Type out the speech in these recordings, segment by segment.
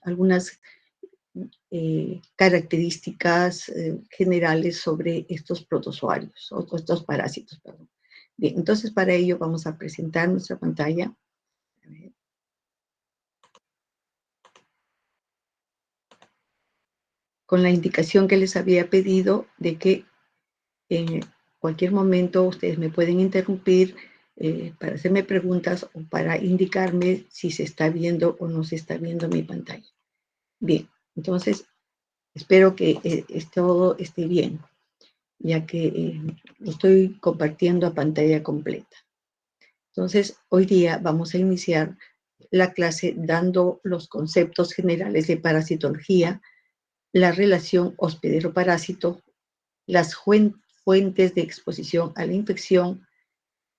algunas características generales sobre estos protozoarios, o estos parásitos, perdón. Bien, entonces para ello vamos a presentar nuestra pantalla. A ver. Con la indicación que les había pedido de que en cualquier momento ustedes me pueden interrumpir para hacerme preguntas o para indicarme si se está viendo o no se está viendo mi pantalla. Bien, entonces espero que todo esté bien, ya que lo estoy compartiendo a pantalla completa. Entonces, hoy día vamos a iniciar la clase dando los conceptos generales de parasitología, la relación hospedero-parásito, las fuentes de exposición a la infección.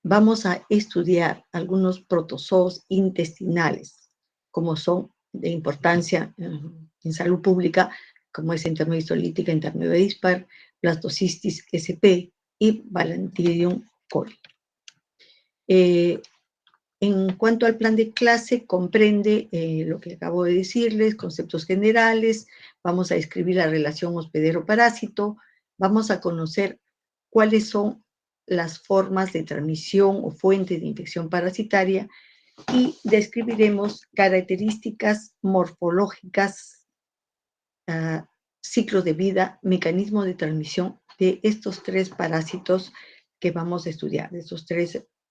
Vamos a estudiar algunos protozoos intestinales, como son de importancia en salud pública, como es Entamoeba histolítica, Entamoeba dispar, Blastocystis sp y Balantidium coli. En cuanto al plan de clase, comprende lo que acabo de decirles, conceptos generales, vamos a describir la relación hospedero-parásito, vamos a conocer cuáles son las formas de transmisión o fuentes de infección parasitaria y describiremos características morfológicas, ciclos de vida, mecanismo de transmisión de estos tres parásitos que vamos a estudiar, de estos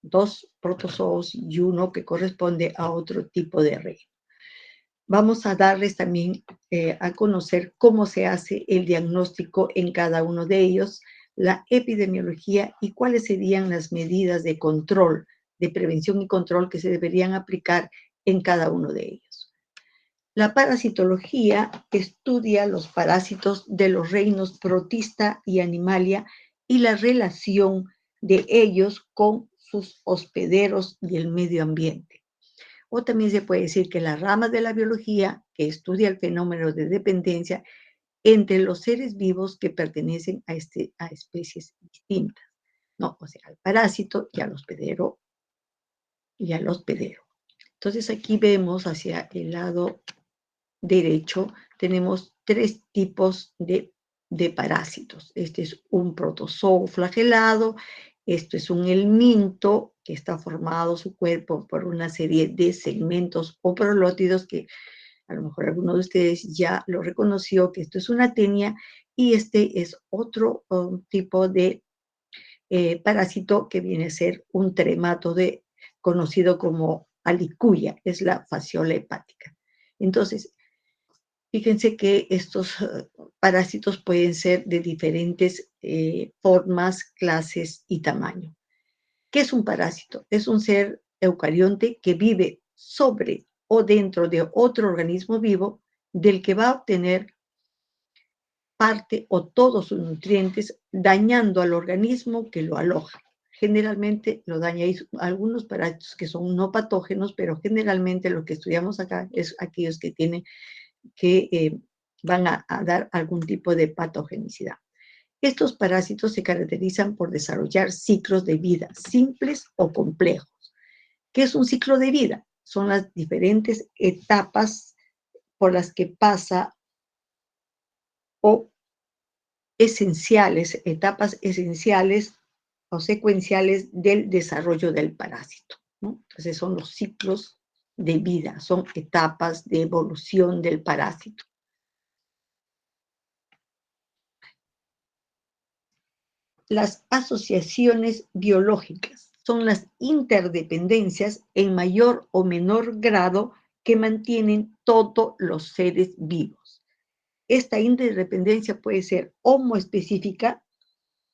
dos protozoos y uno que corresponde a otro tipo de reino. Vamos a darles también a conocer cómo se hace el diagnóstico en cada uno de ellos, la epidemiología y cuáles serían las medidas de control, de prevención y control que se deberían aplicar en cada uno de ellos. La parasitología estudia los parásitos de los reinos protista y animalia y la relación de ellos con sus hospederos y el medio ambiente. O también se puede decir que la rama de la biología que estudia el fenómeno de dependencia entre los seres vivos que pertenecen a especies distintas, ¿no? O sea, al parásito y al hospedero Entonces aquí vemos hacia el lado derecho, tenemos tres tipos de parásitos. Este es un protozoo flagelado, esto es un helminto que está formado su cuerpo por una serie de segmentos o prolótidos que a lo mejor alguno de ustedes ya lo reconoció, que esto es una tenia, y este es otro tipo de parásito que viene a ser un trematode conocido como alicuya, es la fasciola hepática. Entonces, fíjense que estos parásitos pueden ser de diferentes formas, clases y tamaño. ¿Qué es un parásito? Es un ser eucarionte que vive sobre o dentro de otro organismo vivo del que va a obtener parte o todos sus nutrientes dañando al organismo que lo aloja. Generalmente lo daña. Hay algunos parásitos que son no patógenos, pero generalmente lo que estudiamos acá es aquellos que tienen que van a dar algún tipo de patogenicidad. Estos parásitos se caracterizan por desarrollar ciclos de vida simples o complejos. ¿Qué es un ciclo de vida? Son las diferentes etapas por las que pasa o etapas esenciales o secuenciales del desarrollo del parásito, ¿no? Entonces son los ciclos de vida, son etapas de evolución del parásito. Las asociaciones biológicas son las interdependencias en mayor o menor grado que mantienen todos los seres vivos. Esta interdependencia puede ser homoespecífica,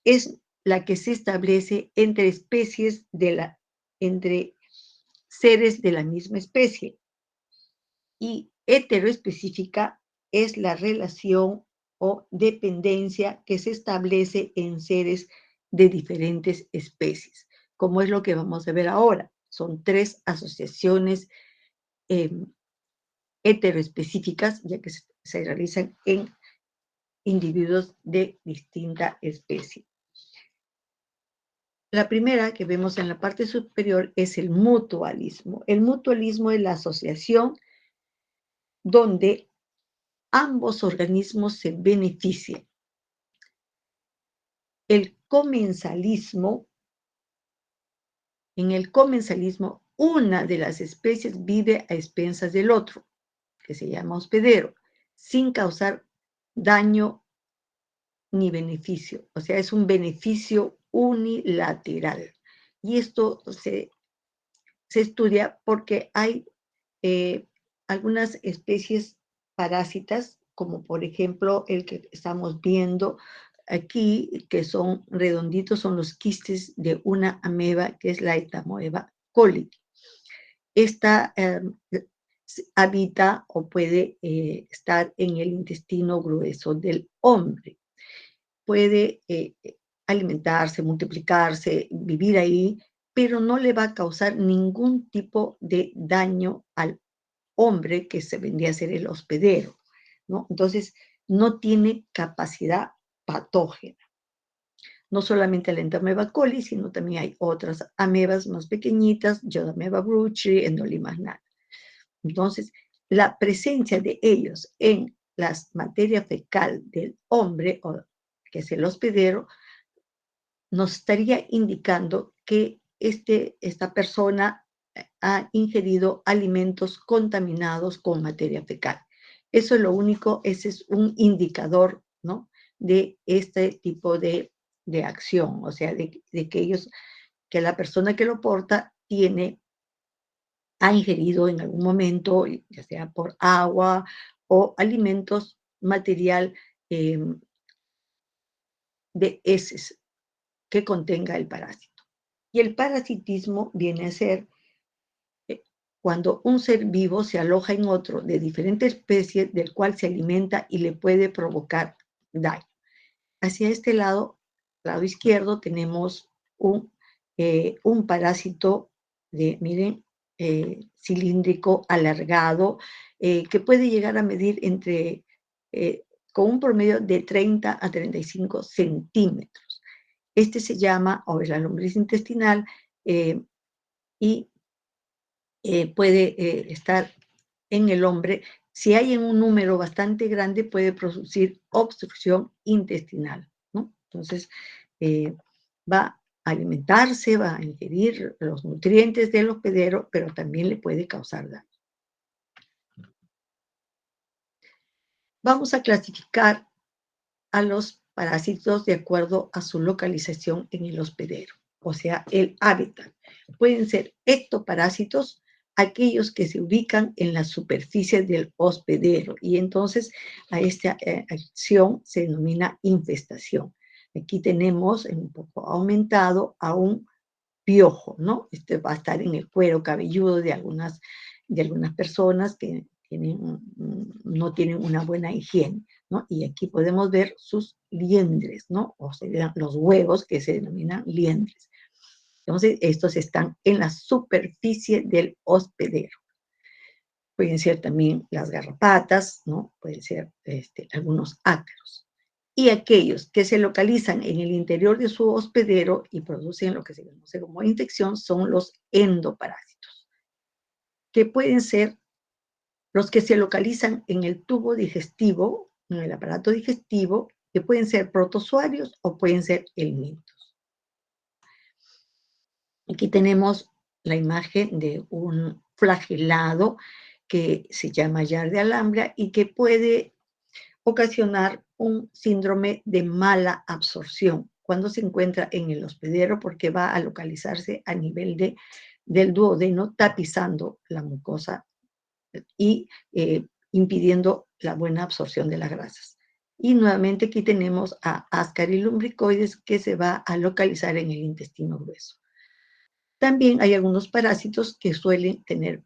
es la que se establece entre especies entre seres de la misma especie. Y heteroespecífica es la relación o dependencia que se establece en seres de diferentes especies, como es lo que vamos a ver ahora. Son tres asociaciones heteroespecíficas, ya que se realizan en individuos de distinta especie. La primera que vemos en la parte superior es el mutualismo. El mutualismo es la asociación donde ambos organismos se benefician. En el comensalismo, una de las especies vive a expensas del otro, que se llama hospedero, sin causar daño ni beneficio. O sea, es un beneficio unilateral. Y esto se estudia porque hay algunas especies parásitas, como por ejemplo el que estamos viendo aquí, que son redonditos, son los quistes de una ameba, que es la Etamoeba coli. Esta habita o puede estar en el intestino grueso del hombre. Puede alimentarse, multiplicarse, vivir ahí, pero no le va a causar ningún tipo de daño al hombre que se vendría a ser el hospedero, ¿no? Entonces, no tiene capacidad patógena. No solamente la Entamoeba coli, sino también hay otras amebas más pequeñitas, Yodomeba bruchii, Endolimas nana. Entonces, la presencia de ellos en la materia fecal del hombre, que es el hospedero, nos estaría indicando que esta persona ha ingerido alimentos contaminados con materia fecal. Eso es lo único, ese es un indicador, ¿no?, de este tipo de acción, o sea, que la persona que lo porta ha ingerido en algún momento, ya sea por agua o alimentos, material de heces que contenga el parásito. Y el parasitismo viene a ser cuando un ser vivo se aloja en otro de diferente especie del cual se alimenta y le puede provocar daño. Hacia este lado izquierdo, tenemos un parásito miren, cilíndrico, alargado, que puede llegar a medir con un promedio de 30 a 35 centímetros. Este se llama, o es la lombriz intestinal, y puede estar en el hombre. Si hay en un número bastante grande, puede producir obstrucción intestinal, ¿no? Entonces, va a alimentarse, va a ingerir los nutrientes del hospedero, pero también le puede causar daño. Vamos a clasificar a los parásitos de acuerdo a su localización en el hospedero, o sea, el hábitat. Pueden ser ectoparásitos, aquellos que se ubican en la superficie del hospedero, y entonces a esta acción se denomina infestación. Aquí tenemos un poco aumentado a un piojo, ¿no? Este va a estar en el cuero cabelludo de algunas personas que no tienen una buena higiene, ¿no? Y aquí podemos ver sus liendres, ¿no? O sea, los huevos, que se denominan liendres. Entonces, estos están en la superficie del hospedero. Pueden ser también las garrapatas, ¿no? Pueden ser algunos ácaros. Y aquellos que se localizan en el interior de su hospedero y producen lo que se conoce como infección son los endoparásitos, que pueden ser los que se localizan en el tubo digestivo, en el aparato digestivo, que pueden ser protozoarios o pueden ser helmintos. Aquí tenemos la imagen de un flagelado que se llama Giardia lamblia y que puede ocasionar un síndrome de mala absorción cuando se encuentra en el hospedero, porque va a localizarse a nivel del duodeno, tapizando la mucosa y impidiendo la buena absorción de las grasas. Y nuevamente aquí tenemos a Ascaris lumbricoides, que se va a localizar en el intestino grueso. También hay algunos parásitos que suelen tener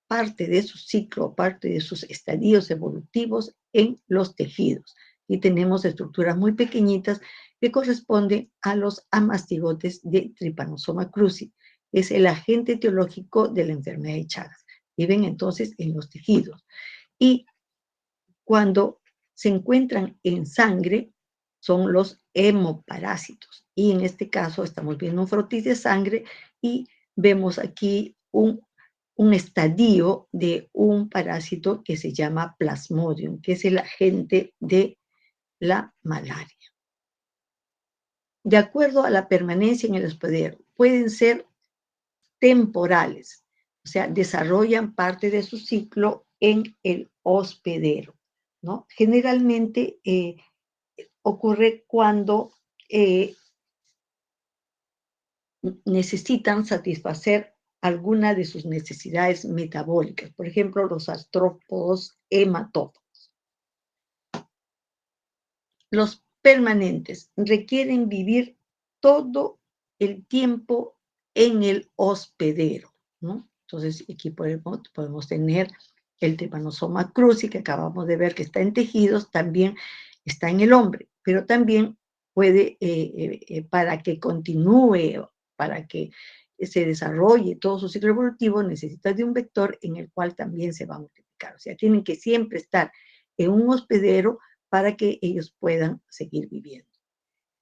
parte de su ciclo, parte de sus estadios evolutivos en los tejidos. Y tenemos estructuras muy pequeñitas que corresponden a los amastigotes de Trypanosoma cruzi. Es el agente etiológico de la enfermedad de Chagas. Viven entonces en los tejidos. Y cuando se encuentran en sangre, son los hemoparásitos. Y en este caso estamos viendo un frotis de sangre y vemos aquí un estadio de un parásito que se llama Plasmodium, que es el agente de la malaria. De acuerdo a la permanencia en el hospedero, pueden ser temporales, o sea, desarrollan parte de su ciclo en el hospedero, ¿no? Generalmente ocurre cuando necesitan satisfacer alguna de sus necesidades metabólicas, por ejemplo, los artrópodos hematófagos. Los permanentes requieren vivir todo el tiempo en el hospedero, ¿no? Entonces, aquí podemos tener el Trypanosoma cruzi, que acabamos de ver que está en tejidos, también está en el hombre, pero también puede, para que continúe, para que se desarrolle todo su ciclo evolutivo, necesita de un vector en el cual también se va a multiplicar. O sea, tienen que siempre estar en un hospedero para que ellos puedan seguir viviendo.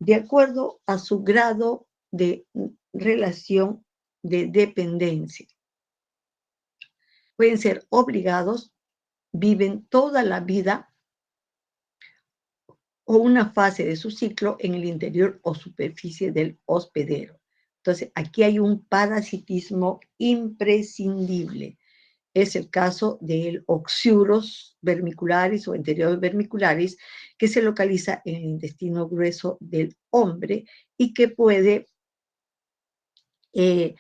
De acuerdo a su grado de relación de dependencia. Pueden ser obligados, viven toda la vida o una fase de su ciclo en el interior o superficie del hospedero. Entonces, aquí hay un parasitismo imprescindible. Es el caso del Oxyuros vermicularis o enteroides vermicularis, que se localiza en el intestino grueso del hombre y que puede, eh,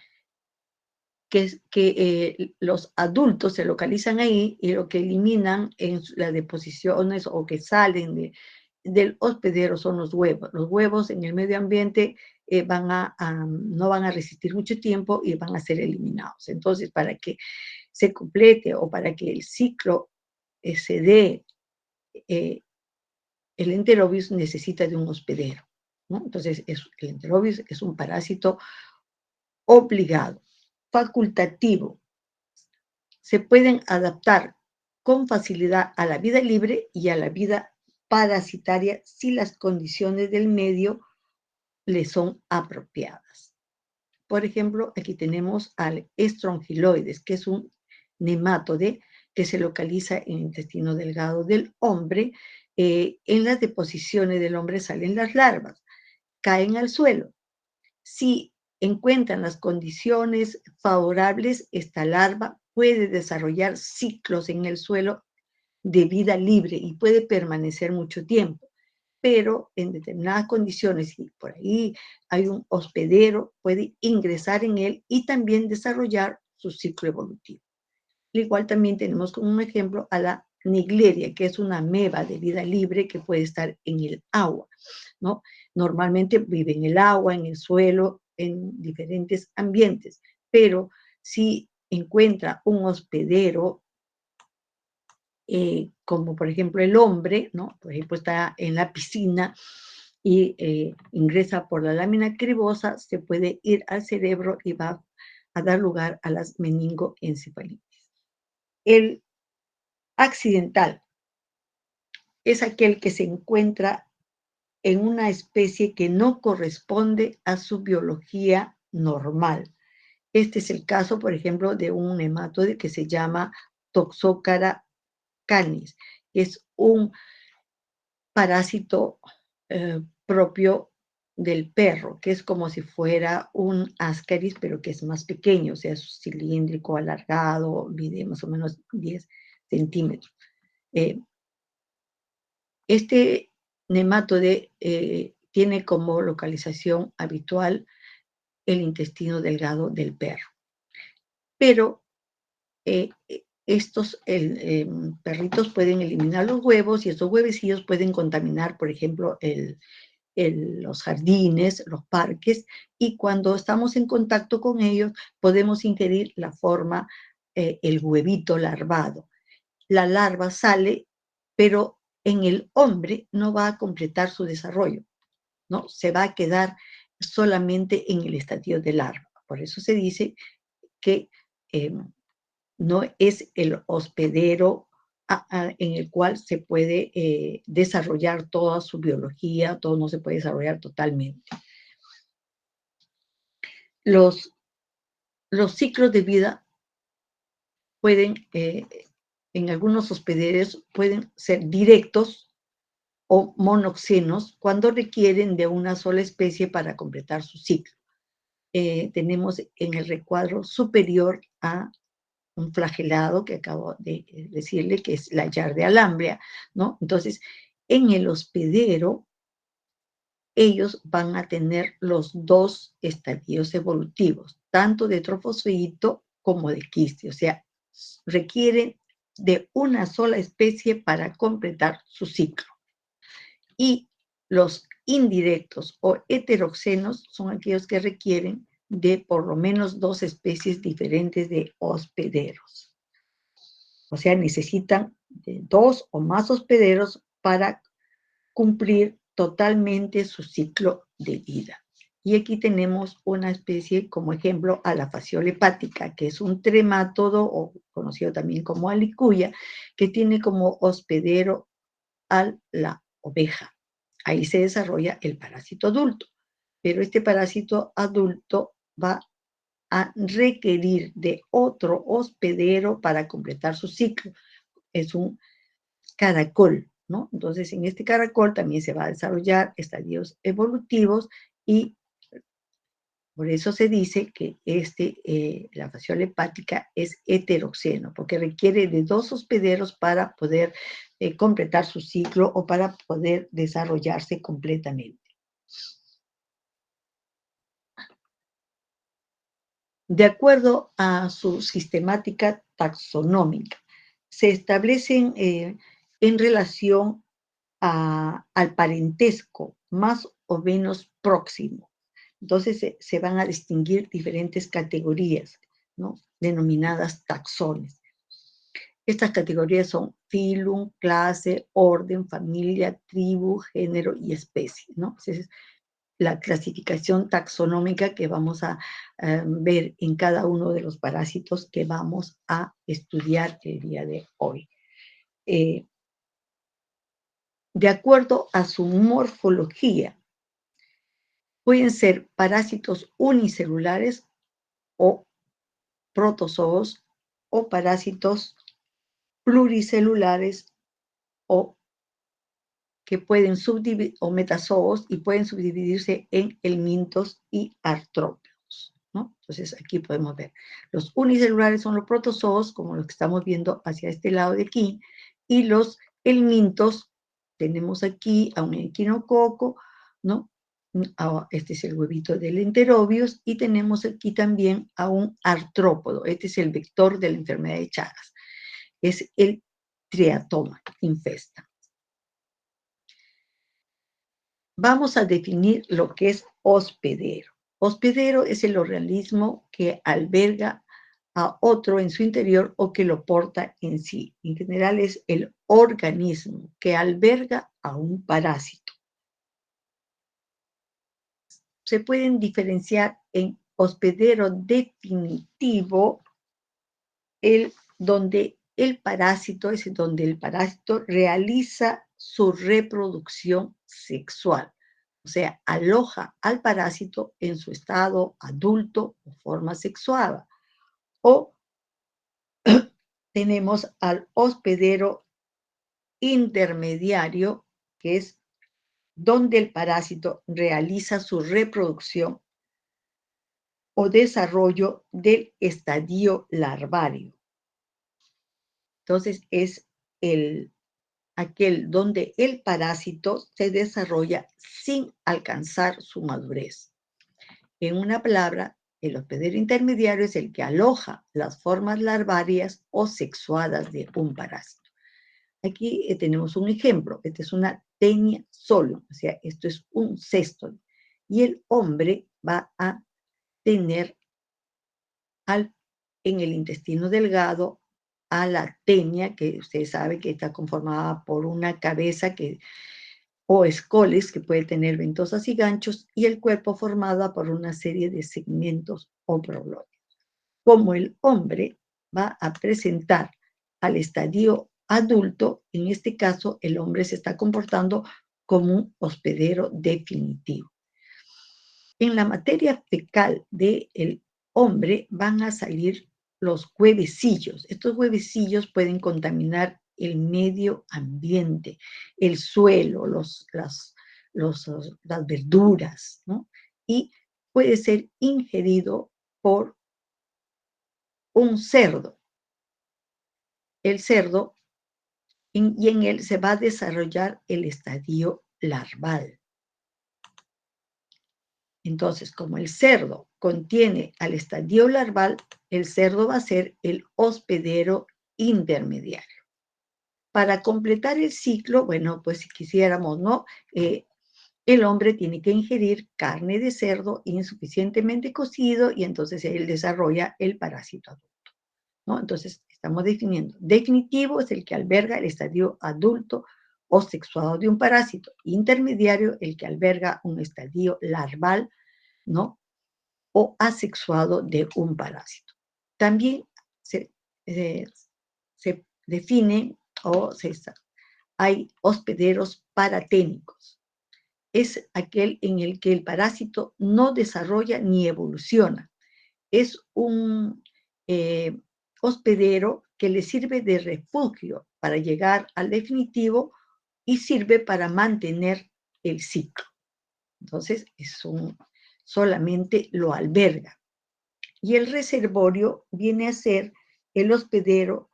los adultos se localizan ahí y lo que eliminan en las deposiciones o que salen del hospedero son los huevos. Los huevos en el medio ambiente no van a resistir mucho tiempo y van a ser eliminados. Entonces, para que se complete o para que el ciclo se dé, eh, el enterovirus necesita de un hospedero, ¿no? Entonces, el enterovirus es un parásito obligado, facultativo. Se pueden adaptar con facilidad a la vida libre y a la vida parasitaria si las condiciones del medio le son apropiadas. Por ejemplo, aquí tenemos al Strongyloides, que es un nematode que se localiza en el intestino delgado del hombre. En las deposiciones del hombre salen las larvas, caen al suelo. Si encuentran las condiciones favorables, esta larva puede desarrollar ciclos en el suelo de vida libre y puede permanecer mucho tiempo. Pero en determinadas condiciones, y por ahí hay un hospedero, puede ingresar en él y también desarrollar su ciclo evolutivo. Al igual también tenemos como un ejemplo a la Nigleria, que es una ameba de vida libre que puede estar en el agua, ¿no? Normalmente vive en el agua, en el suelo, en diferentes ambientes, pero si encuentra un hospedero, como por ejemplo el hombre, ¿no? Por ejemplo, está en la piscina y ingresa por la lámina cribosa, se puede ir al cerebro y va a dar lugar a las meningoencefalitis. El accidental es aquel que se encuentra en una especie que no corresponde a su biología normal. Este es el caso, por ejemplo, de un nematode que se llama Toxocara canis. Es un parásito propio del perro, que es como si fuera un ascaris, pero que es más pequeño, o sea, es cilíndrico, alargado, mide más o menos 10 centímetros. Este nematode tiene como localización habitual el intestino delgado del perro. Pero estos perritos pueden eliminar los huevos y estos huevecillos pueden contaminar, por ejemplo, los jardines, los parques, y cuando estamos en contacto con ellos podemos ingerir la forma, el huevito larvado. La larva sale, pero en el hombre no va a completar su desarrollo, ¿no? Se va a quedar solamente en el estadio de larva. Por eso se dice que no es el hospedero en el cual se puede desarrollar toda su biología, todo no se puede desarrollar totalmente. Los ciclos de vida pueden, en algunos hospederos pueden ser directos o monoxenos cuando requieren de una sola especie para completar su ciclo. Tenemos en el recuadro superior a un flagelado que acabo de decirle, que es la Yardia alambrea, ¿no? Entonces, en el hospedero, ellos van a tener los dos estadios evolutivos, tanto de trofosfito como de quiste, o sea, requieren de una sola especie para completar su ciclo. Y los indirectos o heteroxenos son aquellos que requieren de por lo menos dos especies diferentes de hospederos. O sea, necesitan de dos o más hospederos para cumplir totalmente su ciclo de vida. Y aquí tenemos una especie como ejemplo a la fasciola hepática, que es un tremátodo, o conocido también como alicuya, que tiene como hospedero a la oveja. Ahí se desarrolla el parásito adulto, pero este parásito adulto va a requerir de otro hospedero para completar su ciclo. Es un caracol, ¿no? Entonces, en este caracol también se va a desarrollar estadios evolutivos y por eso se dice que la fasciola hepática es heteroxeno, porque requiere de dos hospederos para poder completar su ciclo o para poder desarrollarse completamente. De acuerdo a su sistemática taxonómica, se establecen en relación al parentesco más o menos próximo. Entonces se van a distinguir diferentes categorías, ¿no? Denominadas taxones. Estas categorías son filum, clase, orden, familia, tribu, género y especie, ¿no? Entonces, la clasificación taxonómica que vamos a ver en cada uno de los parásitos que vamos a estudiar el día de hoy. De acuerdo a su morfología, pueden ser parásitos unicelulares o protozoos o parásitos pluricelulares o que pueden subdividir, o metazoos, y pueden subdividirse en helmintos y artrópodos, ¿no? Entonces aquí podemos ver, los unicelulares son los protozoos, como los que estamos viendo hacia este lado de aquí, y los helmintos, tenemos aquí a un equinococo, ¿no? Este es el huevito del enterobius, y tenemos aquí también a un artrópodo, este es el vector de la enfermedad de Chagas, es el triatoma infesta. Vamos a definir lo que es hospedero. Hospedero es el organismo que alberga a otro en su interior o que lo porta en sí. En general es el organismo que alberga a un parásito. Se pueden diferenciar en hospedero definitivo, donde el parásito es donde el parásito realiza su reproducción sexual. O sea, aloja al parásito en su estado adulto o forma sexuada. O tenemos al hospedero intermediario, que es donde el parásito realiza su reproducción o desarrollo del estadio larvario. Entonces, es aquel donde el parásito se desarrolla sin alcanzar su madurez. En una palabra, el hospedero intermediario es el que aloja las formas larvarias o sexuadas de un parásito. Aquí tenemos un ejemplo. Esta es una tenia solum, o sea, esto es un cesto. Y el hombre va a tener en el intestino delgado a la tenia, que usted sabe que está conformada por una cabeza o escoles que puede tener ventosas y ganchos, y el cuerpo formada por una serie de segmentos o prolonios. Como el hombre va a presentar al estadio adulto, en este caso el hombre se está comportando como un hospedero definitivo. En la materia fecal del hombre van a salir los huevecillos. Estos huevecillos pueden contaminar el medio ambiente, el suelo, las verduras, ¿no? Y puede ser ingerido por un cerdo. El cerdo, y en él se va a desarrollar el estadio larval. Entonces, como el cerdo contiene al estadio larval, el cerdo va a ser el hospedero intermediario. Para completar el ciclo, bueno, pues si quisiéramos, ¿no? El hombre tiene que ingerir carne de cerdo insuficientemente cocido y entonces él desarrolla el parásito adulto, ¿no? Entonces, estamos definiendo. Definitivo es el que alberga el estadio adulto o sexuado de un parásito. Intermediario, el que alberga un estadio larval, ¿no? O asexuado de un parásito. También se, eh, se define o hay hospederos paraténicos. Es aquel en el que el parásito no desarrolla ni evoluciona. Es un eh, hospedero que le sirve de refugio para llegar al definitivo y sirve para mantener el ciclo. Entonces, solamente lo alberga. Y el reservorio viene a ser el hospedero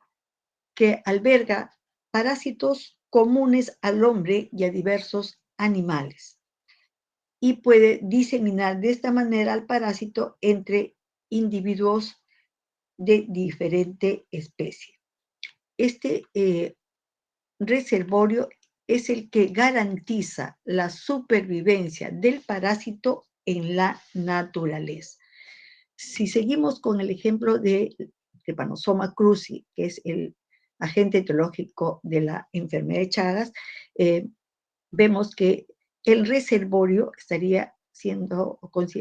que alberga parásitos comunes al hombre y a diversos animales y puede diseminar de esta manera al parásito entre individuos de diferente especie. Este reservorio es el que garantiza la supervivencia del parásito en la naturaleza. Si seguimos con el ejemplo de Trypanosoma cruzi, que es el agente etiológico de la enfermedad de Chagas, vemos que el reservorio estaría siendo,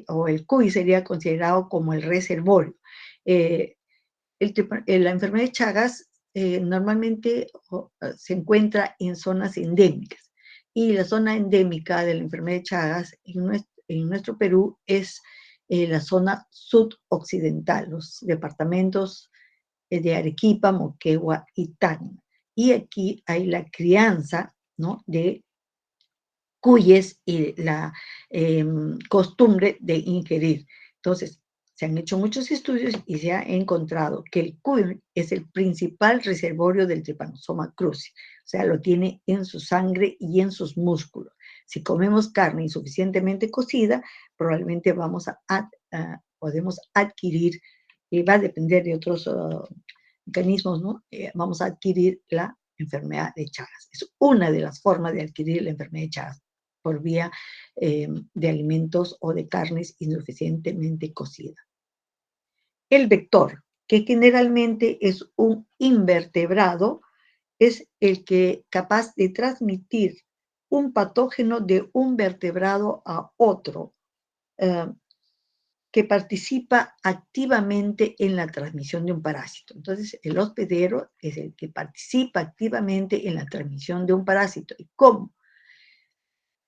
o el CUI sería considerado como el reservorio. Eh, la enfermedad de Chagas normalmente se encuentra en zonas endémicas y la zona endémica de la enfermedad de Chagas en nuestro Perú es la zona sudoccidental, los departamentos de Arequipa, Moquegua y Tacna. Y aquí hay la crianza, ¿no?, de cuyes y la costumbre de ingerir. Entonces, se han hecho muchos estudios y se ha encontrado que el cuy es el principal reservorio del Trypanosoma cruzi, o sea, lo tiene en su sangre y en sus músculos. Si comemos carne insuficientemente cocida, probablemente podemos adquirir, y va a depender de otros mecanismos, ¿no? Vamos a adquirir la enfermedad de Chagas. Es una de las formas de adquirir la enfermedad de Chagas por vía de alimentos o de carnes insuficientemente cocidas. El vector, que generalmente es un invertebrado, es el que capaz de transmitir un patógeno de un vertebrado a otro, eh, que participa activamente en la transmisión de un parásito. Entonces, el hospedero es el que participa activamente en la transmisión de un parásito. ¿Y cómo?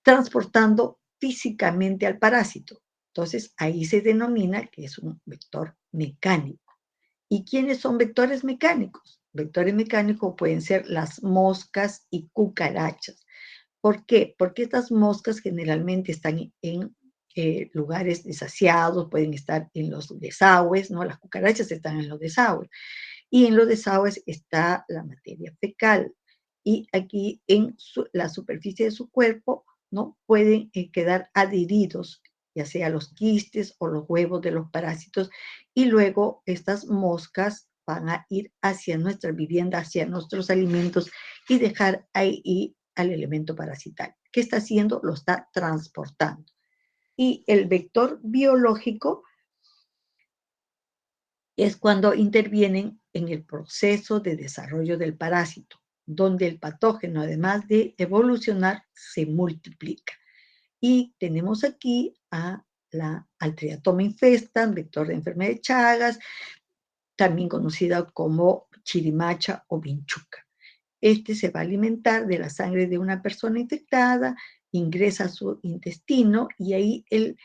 Transportando físicamente al parásito. Entonces, ahí se denomina que es un vector mecánico. ¿Y quiénes son vectores mecánicos? Vectores mecánicos pueden ser las moscas y cucarachas. ¿Por qué? Porque estas moscas generalmente están en lugares desaseados, pueden estar en los desagües, ¿no? Las cucarachas están en los desagües. Y en los desagües está la materia fecal. Y aquí en la superficie de su cuerpo, ¿no?, pueden quedar adheridos, ya sea los quistes o los huevos de los parásitos, y luego estas moscas van a ir hacia nuestra vivienda, hacia nuestros alimentos y dejar ahí al elemento parasitario. ¿Qué está haciendo? Lo está transportando. Y el vector biológico es cuando intervienen en el proceso de desarrollo del parásito, donde el patógeno, además de evolucionar, se multiplica. Y tenemos aquí al Triatoma infestan, vector de enfermedad de Chagas, también conocida como chirimacha o vinchuca. Este se va a alimentar de la sangre de una persona infectada, ingresa a su intestino y ahí el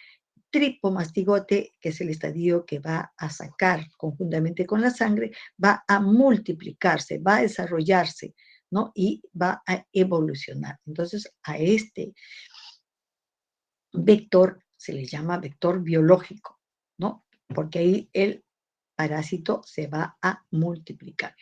tripomastigote, que es el estadio que va a sacar conjuntamente con la sangre, va a multiplicarse, va a desarrollarse, ¿no? Y va a evolucionar. Entonces, a este vector se le llama vector biológico, ¿no? Porque ahí el parásito se va a multiplicar.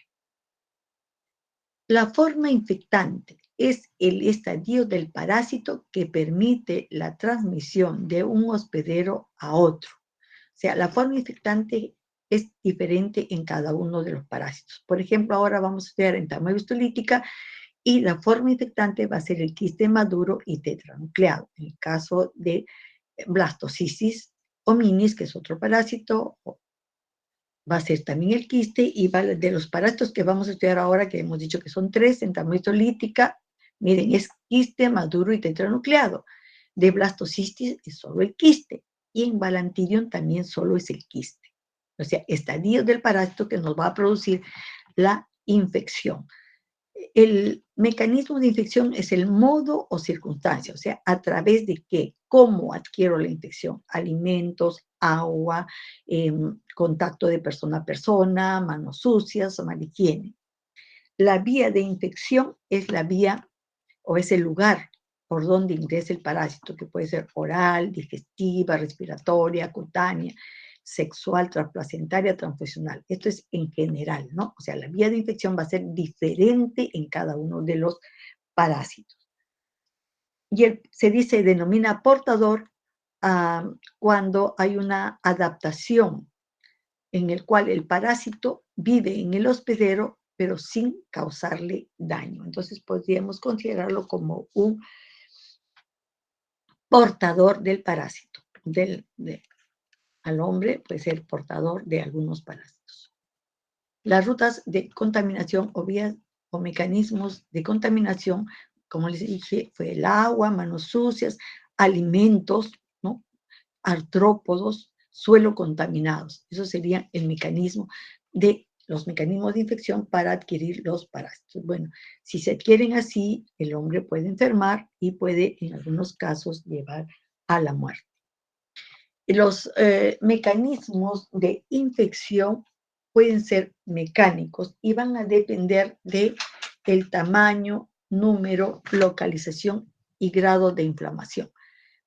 La forma infectante es el estadio del parásito que permite la transmisión de un hospedero a otro. O sea, la forma infectante es diferente en cada uno de los parásitos. Por ejemplo, ahora vamos a estudiar entamoeba histolítica y la forma infectante va a ser el quiste maduro y tetranucleado. En el caso de blastocisis hominis, que es otro parásito, va a ser también el quiste, y va de los parásitos que vamos a estudiar ahora, que hemos dicho que son tres, entamoeba histolítica, miren, es quiste, maduro y tetranucleado. De blastocisis es solo el quiste, y en Balantidium también solo es el quiste. O sea, estadios del parásito que nos va a producir la infección. El mecanismo de infección es el modo o circunstancia, o sea, a través de qué, cómo adquiero la infección, alimentos, agua, contacto de persona a persona, manos sucias, mala higiene. La vía de infección es la vía o es el lugar por donde ingresa el parásito, que puede ser oral, digestiva, respiratoria, cutánea, sexual, transplacentaria, transfusional. Esto es en general, ¿no? O sea, la vía de infección va a ser diferente en cada uno de los parásitos. Y se denomina portador cuando hay una adaptación en el cual el parásito vive en el hospedero, pero sin causarle daño. Entonces podríamos considerarlo como un portador del parásito. Al hombre puede ser portador de algunos parásitos. Las rutas de contaminación o vías o mecanismos de contaminación, como les dije, fue el agua, manos sucias, alimentos, ¿no? Artrópodos, suelo contaminados. Eso sería el mecanismo de los mecanismos de infección para adquirir los parásitos. Bueno, si se adquieren así, el hombre puede enfermar y puede en algunos casos llevar a la muerte. Los mecanismos de infección pueden ser mecánicos y van a depender de el tamaño, número, localización y grado de inflamación.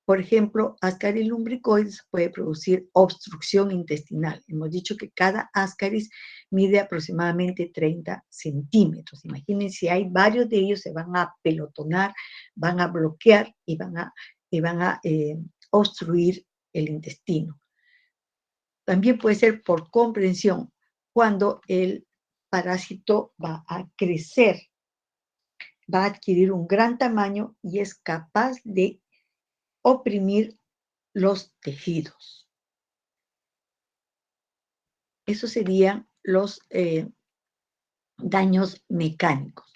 Por ejemplo, Ascaris lumbricoides puede producir obstrucción intestinal. Hemos dicho que cada Ascaris mide aproximadamente 30 centímetros. Imaginen, si hay varios de ellos, se van a pelotonar, van a bloquear y van a obstruir el intestino. También puede ser por comprensión, cuando el parásito va a crecer, va a adquirir un gran tamaño y es capaz de oprimir los tejidos. Esos serían los daños mecánicos.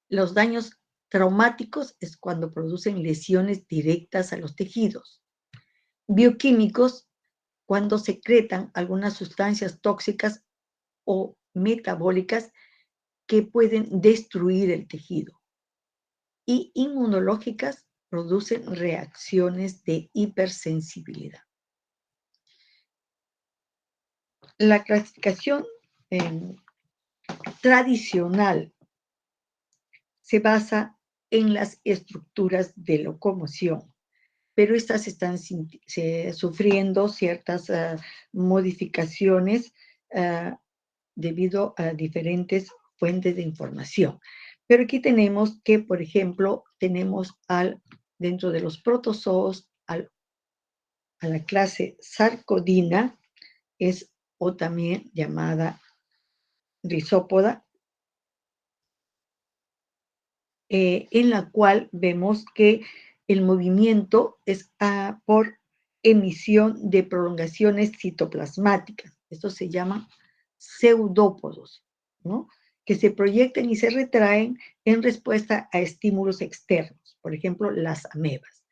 Los daños traumáticos es cuando producen lesiones directas a los tejidos. Bioquímicos, cuando secretan algunas sustancias tóxicas o metabólicas que pueden destruir el tejido. Y inmunológicas, producen reacciones de hipersensibilidad. La clasificación tradicional se basa en las estructuras de locomoción, pero estas están sufriendo ciertas modificaciones debido a diferentes fuentes de información. Pero aquí tenemos que, por ejemplo, tenemos dentro de los protozoos a la clase Sarcodina, o también llamada Rhizópoda, en la cual vemos que el movimiento es por emisión de prolongaciones citoplasmáticas. Estos se llaman pseudópodos, ¿no? Que se proyectan y se retraen en respuesta a estímulos externos, por ejemplo, las amebas.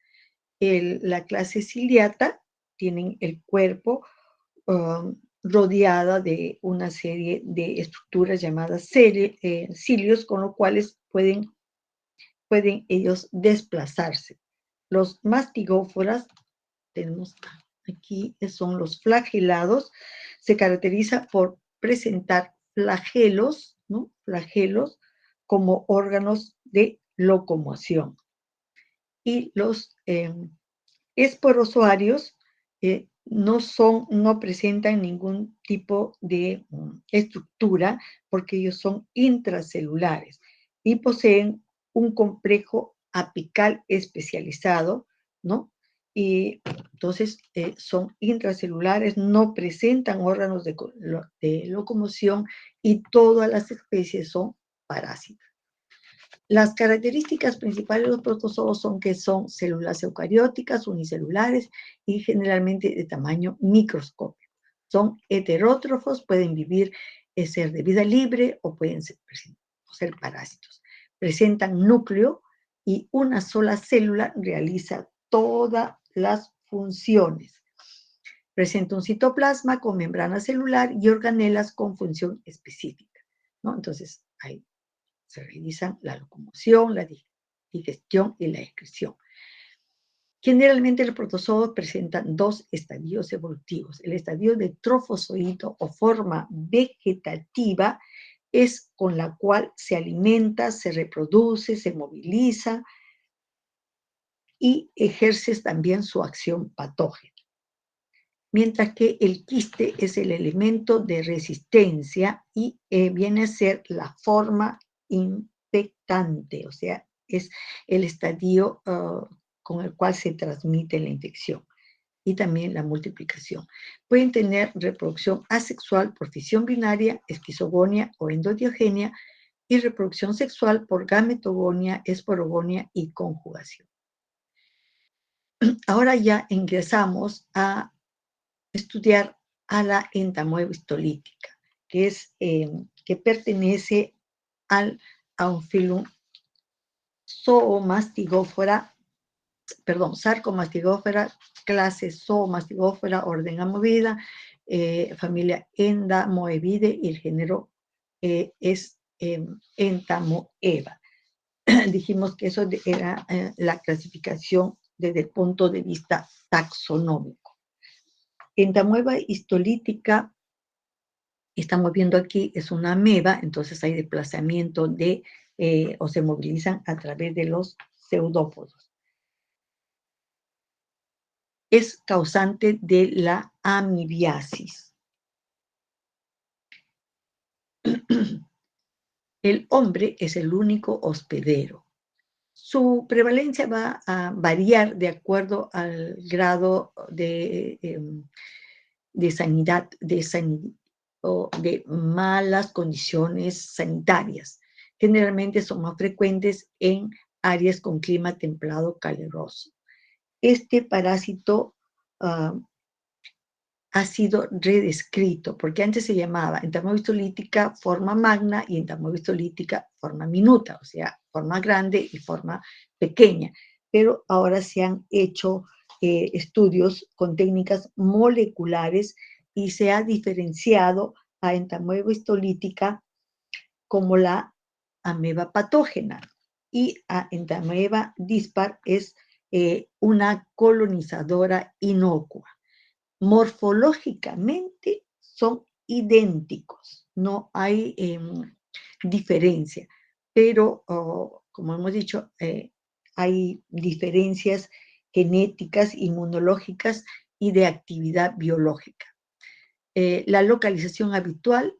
La clase ciliata tienen el cuerpo rodeada de una serie de estructuras llamadas cilios, con los cuales pueden ellos desplazarse. Los mastigóforas, tenemos aquí son los flagelados, se caracteriza por presentar flagelos, ¿no? Flagelos como órganos de locomoción. Y los esporozoarios no presentan ningún tipo de estructura porque ellos son intracelulares y poseen un complejo apical especializado, ¿no? Y entonces son intracelulares, no presentan órganos de locomoción y todas las especies son parásitas. Las características principales de los protozoos son que son células eucarióticas, unicelulares y generalmente de tamaño microscópico. Son heterótrofos, pueden vivir, ser de vida libre o pueden ser parásitos. Presentan núcleo y una sola célula realiza todas las funciones. Presenta un citoplasma con membrana celular y organelas con función específica, ¿no? Entonces, ahí se realizan la locomoción, la digestión y la excreción. Generalmente los protozoos presentan dos estadios evolutivos. El estadio de trofozoito o forma vegetativa es con la cual se alimenta, se reproduce, se moviliza y ejerce también su acción patógena. Mientras que el quiste es el elemento de resistencia y viene a ser la forma infectante, o sea, es el estadio con el cual se transmite la infección y también la multiplicación. Pueden tener reproducción asexual por fisión binaria, esquizogonia o endodiogenia y reproducción sexual por gametogonia, esporogonia y conjugación. Ahora ya ingresamos a estudiar a la entamoeba histolítica, que pertenece al Anphilum zoomastigófora, Sarcomastigófora, clase zoomastigófora, orden Amovida, familia Endamoebidae y el género es Entamoeba. Dijimos que eso era la clasificación desde el punto de vista taxonómico. Entamoeba histolítica, estamos viendo aquí, es una ameba, entonces hay desplazamiento o se movilizan a través de los pseudópodos. Es causante de la amibiasis. El hombre es el único hospedero. Su prevalencia va a variar de acuerdo al grado de sanidad, o de malas condiciones sanitarias. Generalmente son más frecuentes en áreas con clima templado caluroso. Este parásito ha sido redescrito, porque antes se llamaba entamoeba histolítica forma magna y entamoeba histolítica forma minuta, o sea, forma grande y forma pequeña, pero ahora se han hecho estudios con técnicas moleculares y se ha diferenciado a entamoeba histolítica como la ameba patógena y a entamoeba dispar es una colonizadora inocua. Morfológicamente son idénticos, no hay diferencia, pero como hemos dicho, hay diferencias genéticas, inmunológicas y de actividad biológica. La localización habitual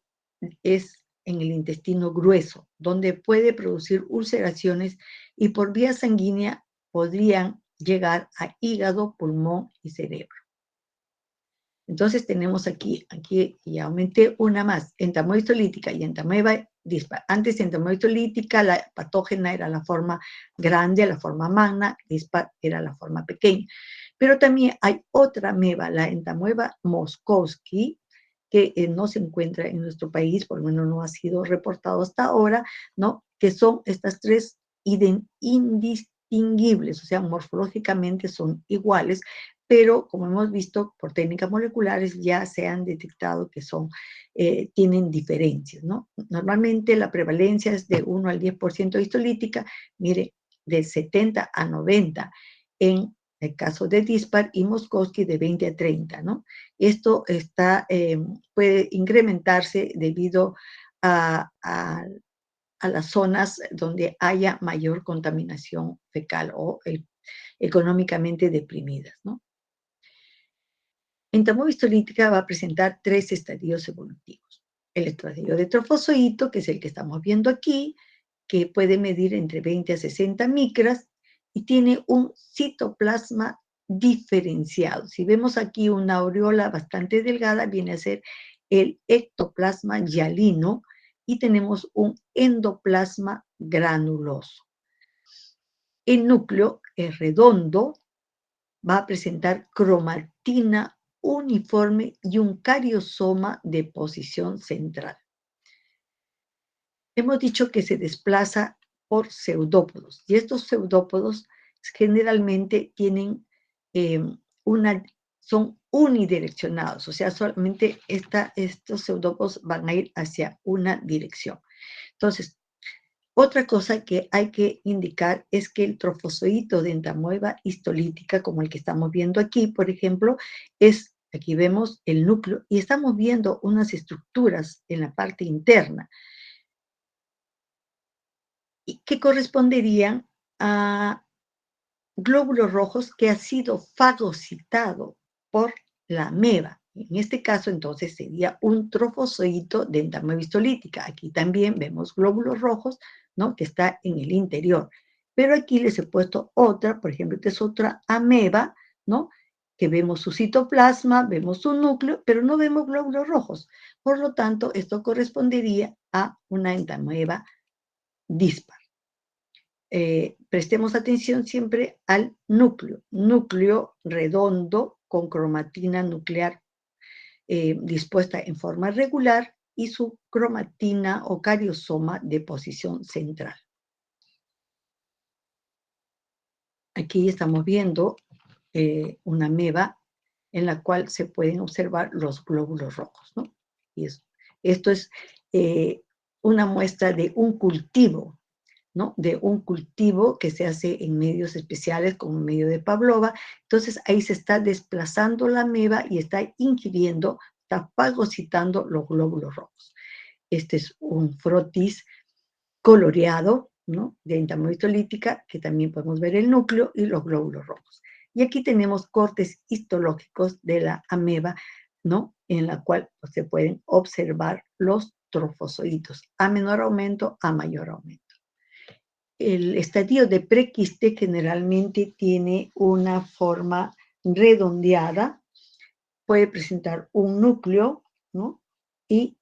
es en el intestino grueso, donde puede producir ulceraciones y por vía sanguínea podrían llegar a hígado, pulmón y cerebro. Entonces tenemos aquí y aumenté una más, entamoeba histolítica y entamoeba dispar. Antes entamoeba histolítica, la patógena era la forma grande, la forma magna, dispar era la forma pequeña. Pero también hay otra ameba, la entamoeba moscowski, que no se encuentra en nuestro país, por lo menos no ha sido reportado hasta ahora, ¿no? Que son estas tres indistinguibles, o sea, morfológicamente son iguales, pero como hemos visto por técnicas moleculares ya se han detectado que tienen diferencias, ¿no? Normalmente la prevalencia es de 1 al 10% histolítica, mire, de 70 a 90 en el caso de Dispar y Moscowski de 20 a 30, ¿no? Esto puede incrementarse debido a, a- a las zonas donde haya mayor contaminación fecal o económicamente deprimidas, ¿no? Entamoeba va a presentar tres estadios evolutivos. El estadio de trofozoito, que es el que estamos viendo aquí, que puede medir entre 20 a 60 micras y tiene un citoplasma diferenciado. Si vemos aquí una aureola bastante delgada, viene a ser el ectoplasma hialino y tenemos un endoplasma granuloso. El núcleo es redondo, va a presentar cromatina uniforme y un cariosoma de posición central. Hemos dicho que se desplaza por pseudópodos y estos pseudópodos generalmente tienen eh, son unidireccionados, o sea, solamente estos pseudópodos van a ir hacia una dirección. Entonces, otra cosa que hay que indicar es que el trofozoito de entamoeba histolítica, como el que estamos viendo aquí, por ejemplo, aquí vemos el núcleo y estamos viendo unas estructuras en la parte interna y que corresponderían a glóbulos rojos que ha sido fagocitado por la ameba. En este caso, entonces, sería un trofozoito de entamoeba histolítica. Aquí también vemos glóbulos rojos, ¿no? Que está en el interior. Pero aquí les he puesto otra, por ejemplo, esta es otra ameba, ¿no? Que vemos su citoplasma, vemos su núcleo, pero no vemos glóbulos rojos. Por lo tanto, esto correspondería a una entamoeba dispar. Prestemos atención siempre al núcleo redondo con cromatina nuclear dispuesta en forma regular y su cromatina o cariosoma de posición central. Aquí estamos viendo una ameba en la cual se pueden observar los glóbulos rojos, ¿no? Y esto es una muestra de un cultivo, ¿no? De un cultivo que se hace en medios especiales como el medio de Pavlova. Entonces ahí se está desplazando la ameba y está ingiriendo, está fagocitando los glóbulos rojos. Este es un frotis coloreado, ¿no? De entamoeba histolítica, que también podemos ver el núcleo y los glóbulos rojos. Y aquí tenemos cortes histológicos de la ameba, ¿no? En la cual se pueden observar los trofozoitos, a menor aumento, a mayor aumento. El estadio de prequiste generalmente tiene una forma redondeada, puede presentar un núcleo, ¿no? Y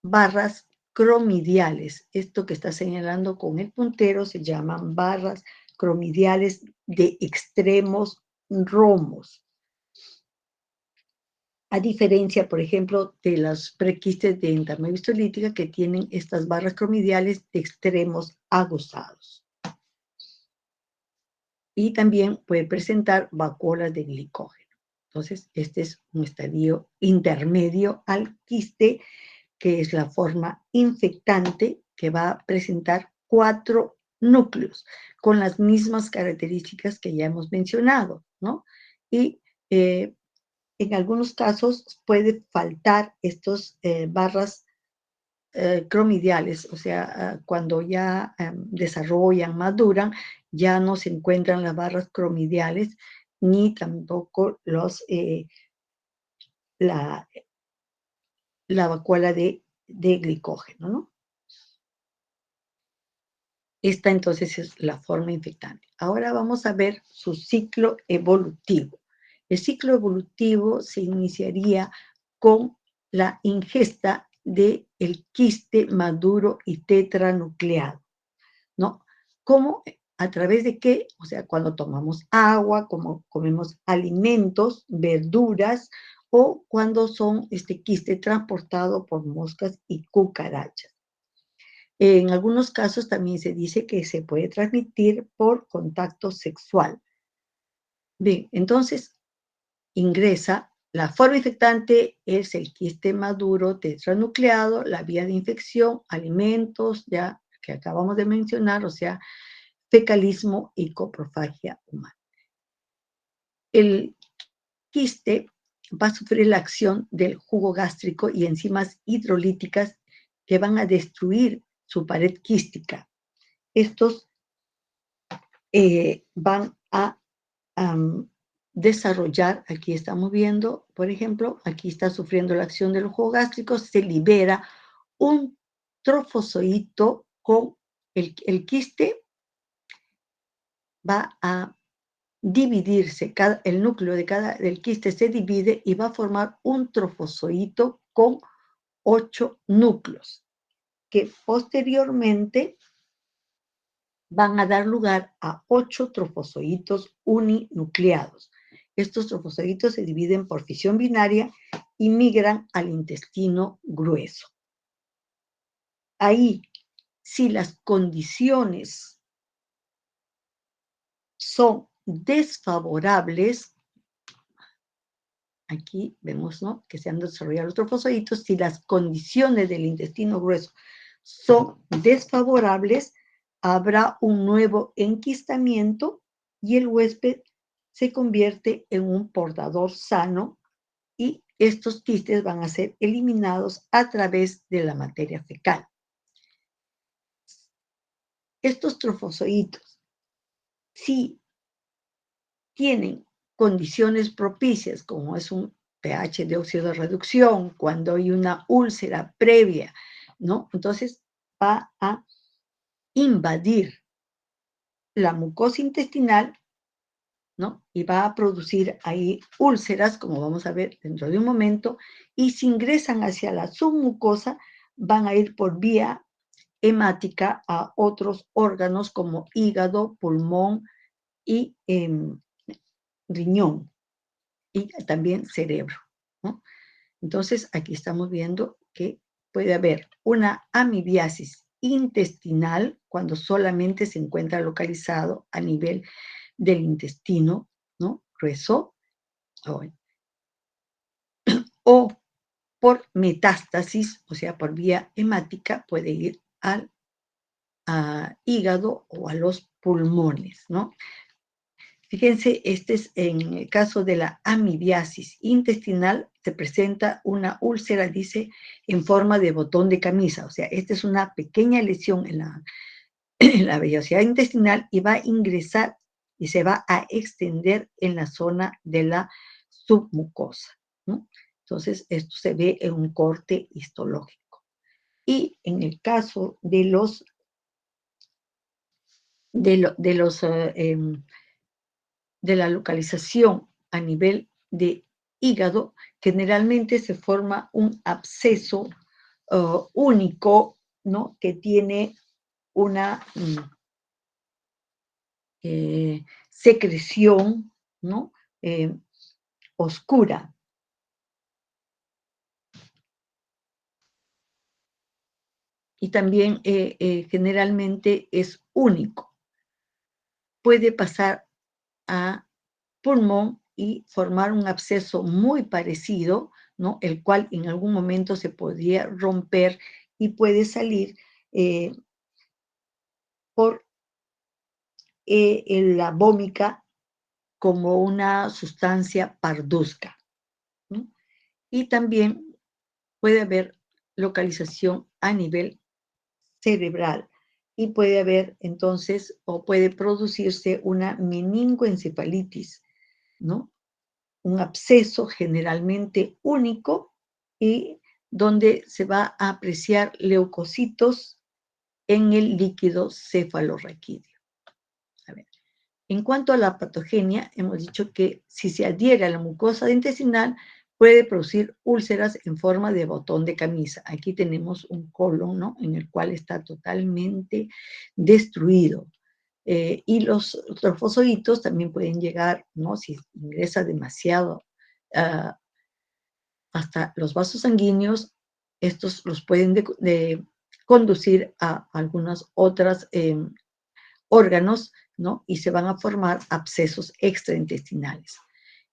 barras cromidiales. Esto que está señalando con el puntero se llaman barras cromidiales de extremos romos. A diferencia, por ejemplo, de las prequistes de entamoeba histolítica que tienen estas barras cromidiales de extremos aguzados. Y también puede presentar vacuolas de glicógeno. Entonces, este es un estadio intermedio al quiste, que es la forma infectante, que va a presentar 4 núcleos con las mismas características que ya hemos mencionado, ¿no? Y en algunos casos puede faltar estos barras cromidiales, o sea, cuando ya desarrollan, maduran, ya no se encuentran las barras cromidiales ni tampoco la, la vacuola de glicógeno, ¿no? Esta entonces es la forma infectante. Ahora vamos a ver su ciclo evolutivo. El ciclo evolutivo se iniciaría con la ingesta del quiste maduro y tetranucleado, ¿no? ¿Cómo? ¿A través de qué? O sea, cuando tomamos agua, como comemos alimentos, verduras, o cuando son este quiste transportado por moscas y cucarachas. En algunos casos también se dice que se puede transmitir por contacto sexual. Bien, entonces ingresa, la forma infectante es el quiste maduro tetranucleado, la vía de infección, alimentos, ya que acabamos de mencionar, o sea, fecalismo y coprofagia humana. el quiste va a sufrir la acción del jugo gástrico y enzimas hidrolíticas que van a destruir su pared quística. Estos van a desarrollar, aquí estamos viendo, por ejemplo, aquí está sufriendo la acción del jugo gástrico, se libera un trofozoito con el quiste, va a dividirse, el núcleo del quiste se divide y va a formar un trofozoito con 8 núcleos, que posteriormente van a dar lugar a 8 trofozoitos uninucleados. Estos trofozoitos se dividen por fisión binaria y migran al intestino grueso. Ahí, si las condiciones son desfavorables, aquí vemos, ¿no?, que se han desarrollado los trofozoitos, si las condiciones del intestino grueso son desfavorables, habrá un nuevo enquistamiento y el huésped se convierte en un portador sano y estos quistes van a ser eliminados a través de la materia fecal. Estos trofozoitos, si tienen condiciones propicias, como es un pH de óxido de reducción, cuando hay una úlcera previa, ¿no? Entonces va a invadir la mucosa intestinal, ¿no? Y va a producir ahí úlceras, como vamos a ver dentro de un momento, y si ingresan hacia la submucosa, van a ir por vía hemática a otros órganos como hígado, pulmón y riñón, y también cerebro, ¿no? Entonces, aquí estamos viendo que puede haber una amibiasis intestinal cuando solamente se encuentra localizado a nivel del intestino, ¿no?, grueso, o por metástasis, o sea, por vía hemática, puede ir al hígado o a los pulmones, ¿no? Fíjense, este es en el caso de la amibiasis intestinal, se presenta una úlcera, dice, en forma de botón de camisa. O sea, esta es una pequeña lesión en en la vellosidad intestinal y va a ingresar y se va a extender en la zona de la submucosa, ¿no? Entonces, esto se ve en un corte histológico. Y en el caso de de la localización a nivel de hígado, generalmente se forma un absceso único, ¿no?, que tiene una secreción, ¿no?, oscura. Y también generalmente es único. Puede pasar a pulmón y formar un absceso muy parecido, ¿no?, el cual en algún momento se podría romper y puede salir por la vómica como una sustancia parduzca, ¿no? Y también puede haber localización a nivel cerebral y puede haber entonces o puede producirse una meningoencefalitis, ¿no?, un absceso generalmente único y donde se va a apreciar leucocitos en el líquido cefalorraquídeo. A ver. En cuanto a la patogenia, hemos dicho que si se adhiere a la mucosa intestinal, puede producir úlceras en forma de botón de camisa. Aquí tenemos un colon, ¿no?, en el cual está totalmente destruido. Y los trofozoitos también pueden llegar, ¿no?, si ingresa demasiado hasta los vasos sanguíneos, estos los pueden conducir a algunas otras órganos, ¿no?, y se van a formar abscesos extraintestinales.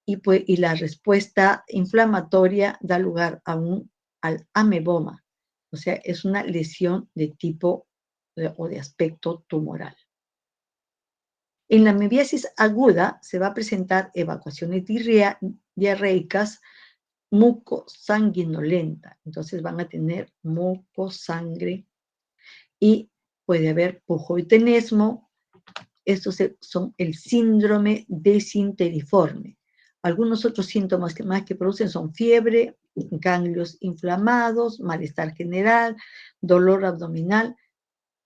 Y la respuesta inflamatoria da lugar al ameboma, o sea, es una lesión de tipo o de aspecto tumoral. En la amebiasis aguda se va a presentar evacuaciones diarreicas mucosanguinolenta. Entonces van a tener mucosangre y puede haber pujoitenesmo. Estos son el síndrome desinteriforme. Algunos otros síntomas que más que producen son fiebre, ganglios inflamados, malestar general, dolor abdominal,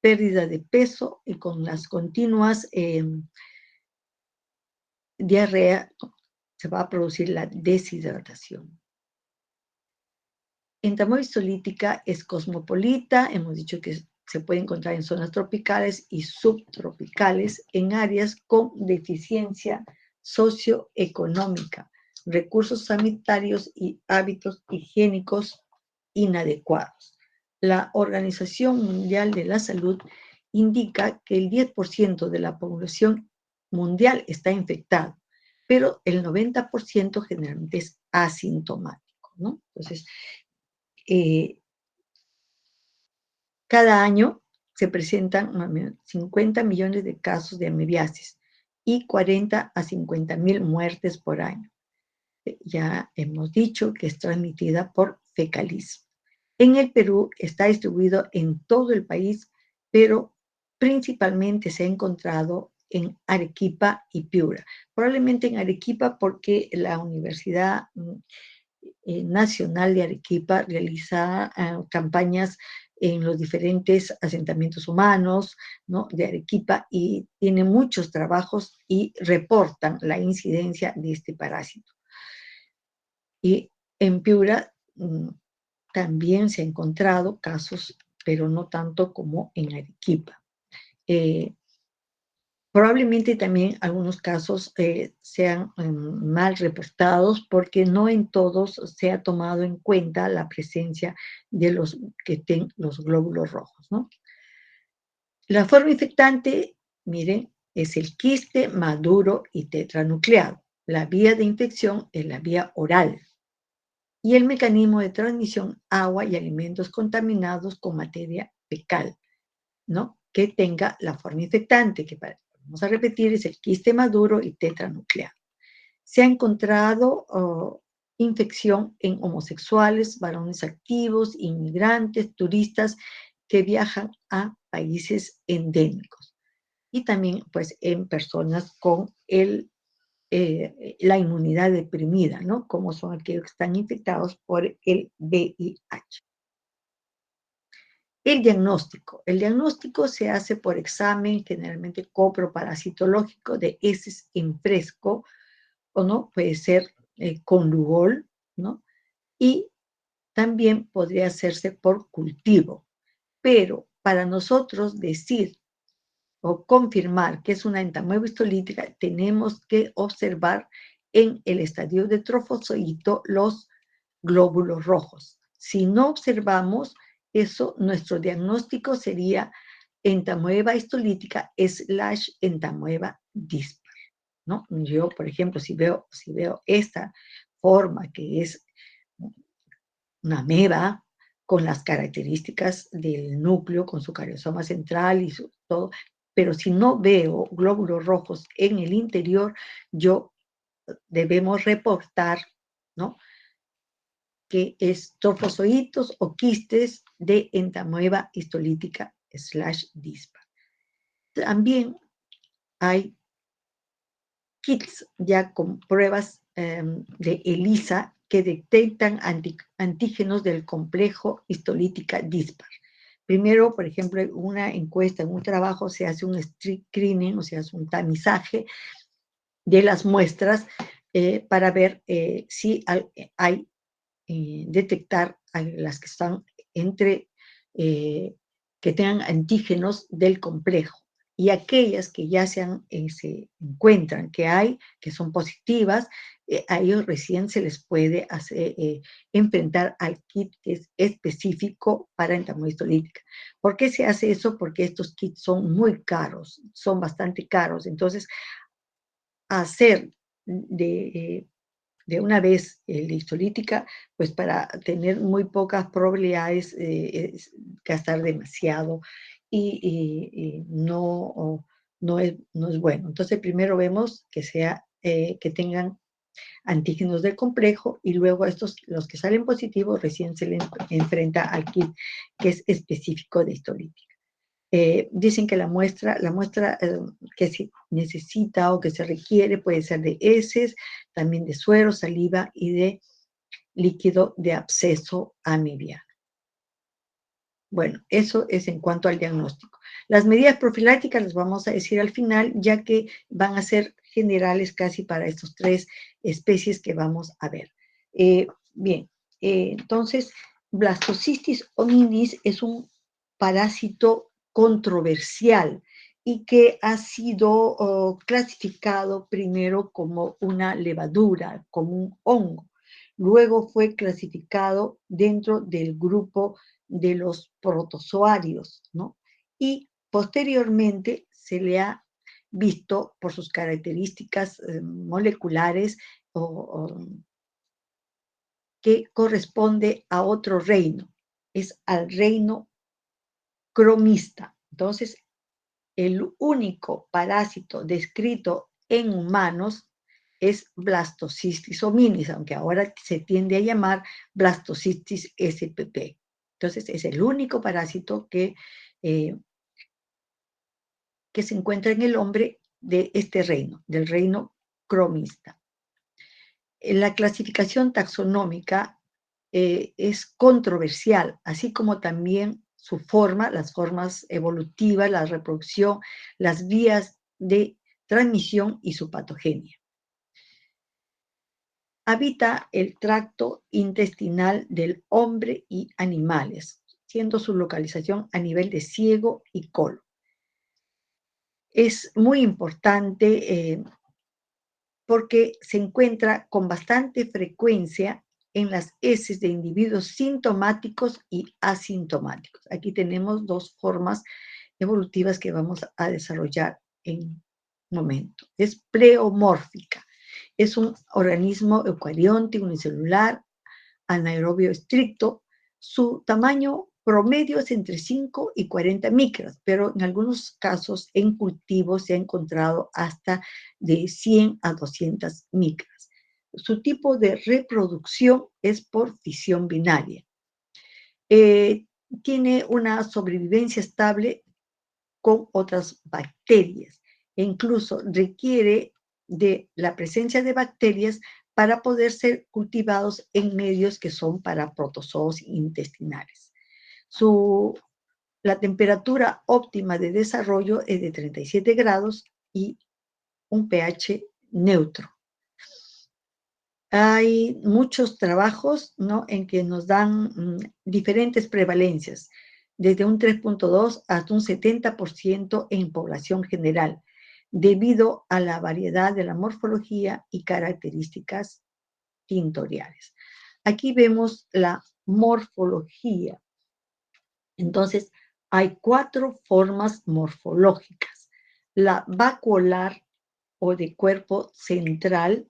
pérdida de peso y con las continuas diarrea se va a producir la deshidratación. Entamoeba histolítica es cosmopolita, hemos dicho que se puede encontrar en zonas tropicales y subtropicales, en áreas con deficiencia socioeconómica, recursos sanitarios y hábitos higiénicos inadecuados. La Organización Mundial de la Salud indica que el 10% de la población mundial está infectado, pero el 90% generalmente es asintomático, ¿no? Entonces, cada año se presentan 50 millones de casos de amebiasis y 40 a 50 mil muertes por año. Ya hemos dicho que es transmitida por fecalismo. En el Perú está distribuido en todo el país, pero principalmente se ha encontrado en Arequipa y Piura. Probablemente en Arequipa porque la Universidad Nacional de Arequipa realiza campañas en los diferentes asentamientos humanos, ¿no?, de Arequipa, y tiene muchos trabajos y reportan la incidencia de este parásito. Y en Piura también se han encontrado casos, pero no tanto como en Arequipa. Probablemente también algunos casos sean mal reportados porque no en todos se ha tomado en cuenta la presencia de los que tienen los glóbulos rojos, ¿no? La forma infectante, miren, es el quiste maduro y tetranucleado. La vía de infección es la vía oral. Y el mecanismo de transmisión, agua y alimentos contaminados con materia fecal, ¿no?, que tenga la forma infectante, que vamos a repetir, es el quiste maduro y tetranucleado. Se ha encontrado infección en homosexuales, varones activos, inmigrantes, turistas que viajan a países endémicos. Y también, pues, en personas con la inmunidad deprimida, ¿no?, como son aquellos que están infectados por el VIH. El diagnóstico. El diagnóstico se hace por examen, generalmente coproparasitológico de heces en fresco, o no, puede ser con Lugol, ¿no? Y también podría hacerse por cultivo. Pero para nosotros decir o confirmar que es una entamoeba histolítica, tenemos que observar en el estadio de trofozoito los glóbulos rojos. Si no observamos eso, nuestro diagnóstico sería entamoeba histolítica / entamoeba dispar, ¿no? Yo, por ejemplo, si veo esta forma, que es una ameba con las características del núcleo, con su cariosoma central y todo, pero si no veo glóbulos rojos en el interior, debemos reportar, ¿no?, que es trofozoitos o quistes de entamoeba histolítica / dispar. También hay kits ya con pruebas de ELISA que detectan antígenos del complejo histolítica dispar. Primero, por ejemplo, en una encuesta, en un trabajo, se hace un screening, o sea, es un tamizaje de las muestras para ver si hay detectar a las que están entre, que tengan antígenos del complejo, y aquellas que ya se encuentran que son positivas, a ellos recién se les puede enfrentar al kit que es específico para entamoeba histolítica. ¿Por qué se hace eso? Porque estos kits son muy caros, son bastante caros. Entonces, hacer de una vez la histolítica, pues para tener muy pocas probabilidades, es gastar demasiado y no no es bueno. Entonces, primero vemos que tengan antígenos del complejo y luego estos, los que salen positivos, recién se le enfrenta al kit que es específico de histolítica. Dicen que la muestra que se necesita o que se requiere puede ser de heces, también de suero, saliva y de líquido de absceso amibiano. Bueno, eso es en cuanto al diagnóstico. Las medidas profilácticas las vamos a decir al final, ya que van a ser generales casi para estas tres especies que vamos a ver. Bien, entonces, Blastocystis hominis es un parásito controversial y que ha sido clasificado primero como una levadura, como un hongo. Luego fue clasificado dentro del grupo de los protozoarios, ¿no? Y posteriormente se le ha visto por sus características moleculares que corresponde a otro reino, es al reino cromista. Entonces, el único parásito descrito en humanos es Blastocystis hominis, aunque ahora se tiende a llamar Blastocystis spp. Entonces, es el único parásito que se encuentra en el hombre de este reino, del reino cromista. La clasificación taxonómica es controversial, así como también su forma, las formas evolutivas, la reproducción, las vías de transmisión y su patogenia. Habita el tracto intestinal del hombre y animales, siendo su localización a nivel de ciego y colon. Es muy importante porque se encuentra con bastante frecuencia en las heces de individuos sintomáticos y asintomáticos. Aquí tenemos dos formas evolutivas que vamos a desarrollar en un momento. Es pleomórfica. Es un organismo eucarionte unicelular, anaerobio estricto. Su tamaño promedio es entre 5 y 40 micras, pero en algunos casos en cultivos se ha encontrado hasta de 100 a 200 micras. Su tipo de reproducción es por fisión binaria. Tiene una sobrevivencia estable con otras bacterias e incluso requiere de la presencia de bacterias para poder ser cultivados en medios que son para protozoos intestinales. La temperatura óptima de desarrollo es de 37 grados y un pH neutro. Hay muchos trabajos, ¿no?, en que nos dan diferentes prevalencias, desde un 3.2 hasta un 70% en población general, debido a la variedad de la morfología y características tintoriales. Aquí vemos la morfología. Entonces, hay 4 formas morfológicas. La vacuolar o de cuerpo central,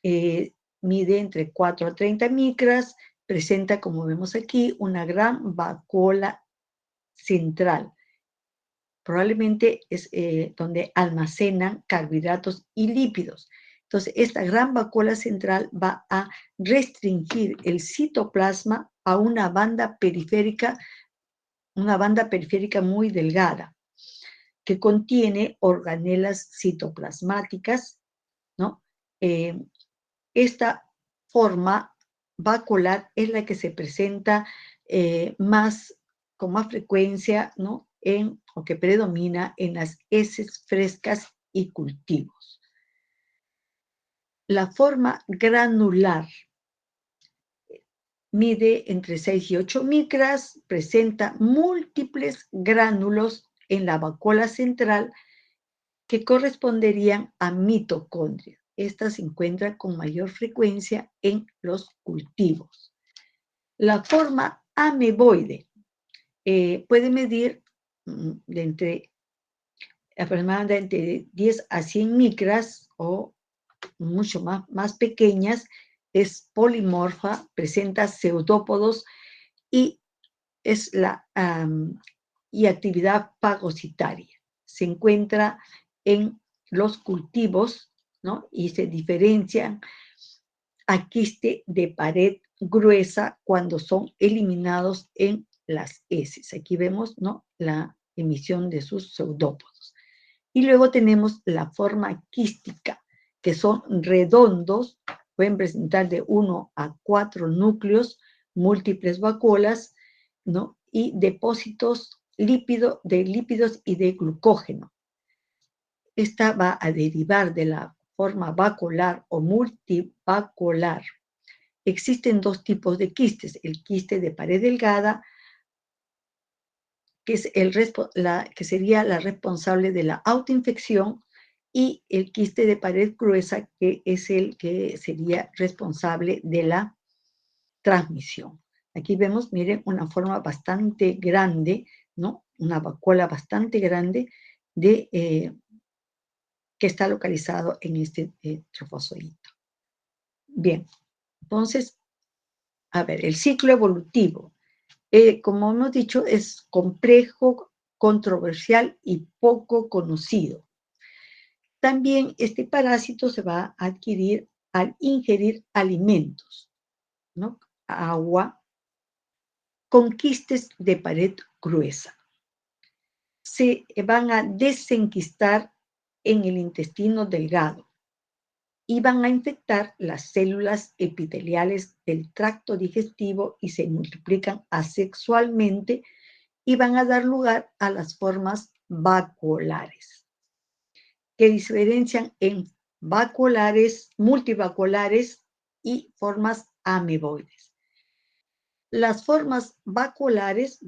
mide entre 4 a 30 micras, presenta, como vemos aquí, una gran vacuola central. Probablemente es donde almacenan carbohidratos y lípidos. Entonces, esta gran vacuola central va a restringir el citoplasma a una banda periférica muy delgada, que contiene organelas citoplasmáticas, ¿no? Esta forma vacuolar es la que se presenta con más frecuencia, ¿no?, o que predomina en las heces frescas y cultivos. La forma granular mide entre 6 y 8 micras, presenta múltiples gránulos en la vacuola central que corresponderían a mitocondrias. Esta se encuentra con mayor frecuencia en los cultivos. La forma ameboide puede medir aproximadamente de 10 a 100 micras o mucho más pequeñas, es polimorfa, presenta pseudópodos y es y actividad fagocitaria. se encuentra en los cultivos, ¿no? Y se diferencian a quiste de pared gruesa cuando son eliminados en las heces. Aquí vemos, ¿no?, la emisión de sus pseudópodos. Y luego tenemos la forma quística, que son redondos, pueden presentar de 1 a 4 núcleos, múltiples vacuolas, ¿no?, y depósitos de lípidos y de glucógeno. Esta va a derivar de la forma vacuolar o multivacuolar. Existen dos tipos de quistes: el quiste de pared delgada, que es que sería la responsable de la autoinfección, y el quiste de pared gruesa, que es el que sería responsable de la transmisión. Aquí vemos, miren, una forma bastante grande, ¿no? Una vacuola bastante grande que está localizado en este trofozoito. Bien, entonces, a ver, el ciclo evolutivo. Como hemos dicho, es complejo, controversial y poco conocido. También este parásito se va a adquirir al ingerir alimentos, ¿no?, agua, con quistes de pared gruesa. Se van a desenquistar en el intestino delgado y van a infectar las células epiteliales del tracto digestivo y se multiplican asexualmente y van a dar lugar a las formas vacuolares, que diferencian en vacuolares, multivacuolares y formas ameboides. Las formas vacuolares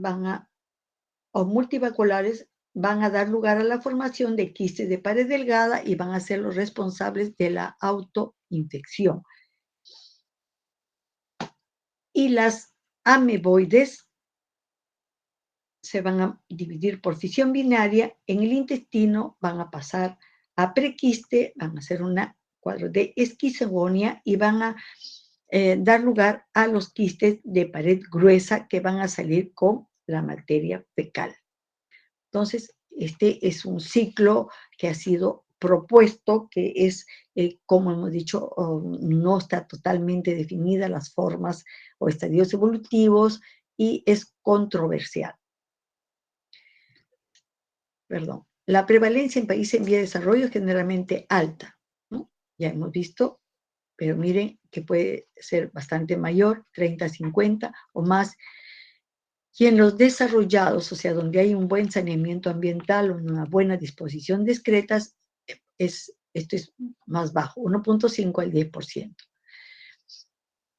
o multivacuolares van a dar lugar a la formación de quistes de pared delgada y van a ser los responsables de la autoinfección. Y las ameboides se van a dividir por fisión binaria en el intestino, van a pasar a prequiste, van a hacer un cuadro de esquizogonia y van a dar lugar a los quistes de pared gruesa que van a salir con la materia fecal. Entonces, este es un ciclo que ha sido propuesto, que es, como hemos dicho, no está totalmente definida las formas o estadios evolutivos y es controversial. Perdón. La prevalencia en países en vía de desarrollo es generalmente alta, ¿no? Ya hemos visto, pero miren que puede ser bastante mayor, 30, 50 o más. Y en los desarrollados, o sea, donde hay un buen saneamiento ambiental o una buena disposición de excretas, esto es más bajo, 1.5 al 10%.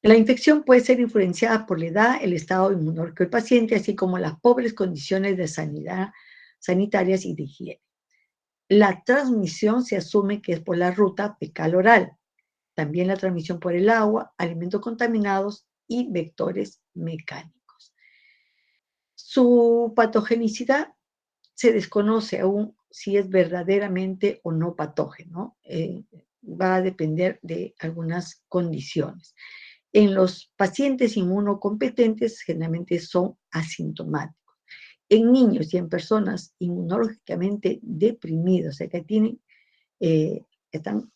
La infección puede ser influenciada por la edad, el estado inmunológico del paciente, así como las pobres condiciones de sanitarias y de higiene. La transmisión se asume que es por la ruta fecal-oral. También la transmisión por el agua, alimentos contaminados y vectores mecánicos. Su patogenicidad se desconoce aún si es verdaderamente o no patógeno. Va a depender de algunas condiciones. En los pacientes inmunocompetentes generalmente son asintomáticos. En niños y en personas inmunológicamente deprimidos, o sea, que están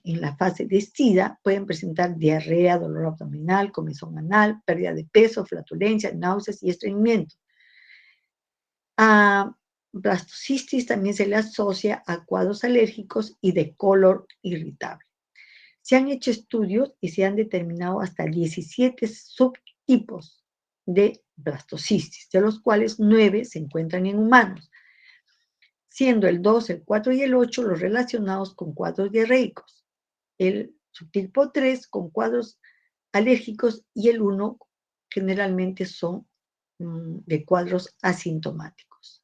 en la fase de SIDA, pueden presentar diarrea, dolor abdominal, comezón anal, pérdida de peso, flatulencia, náuseas y estreñimiento. A blastocistis también se le asocia a cuadros alérgicos y de color irritable. Se han hecho estudios y se han determinado hasta 17 subtipos de blastocistis, de los cuales 9 se encuentran en humanos, siendo el 2, el 4 y el 8 los relacionados con cuadros diarreicos, el subtipo 3 con cuadros alérgicos y el 1 generalmente son de cuadros asintomáticos.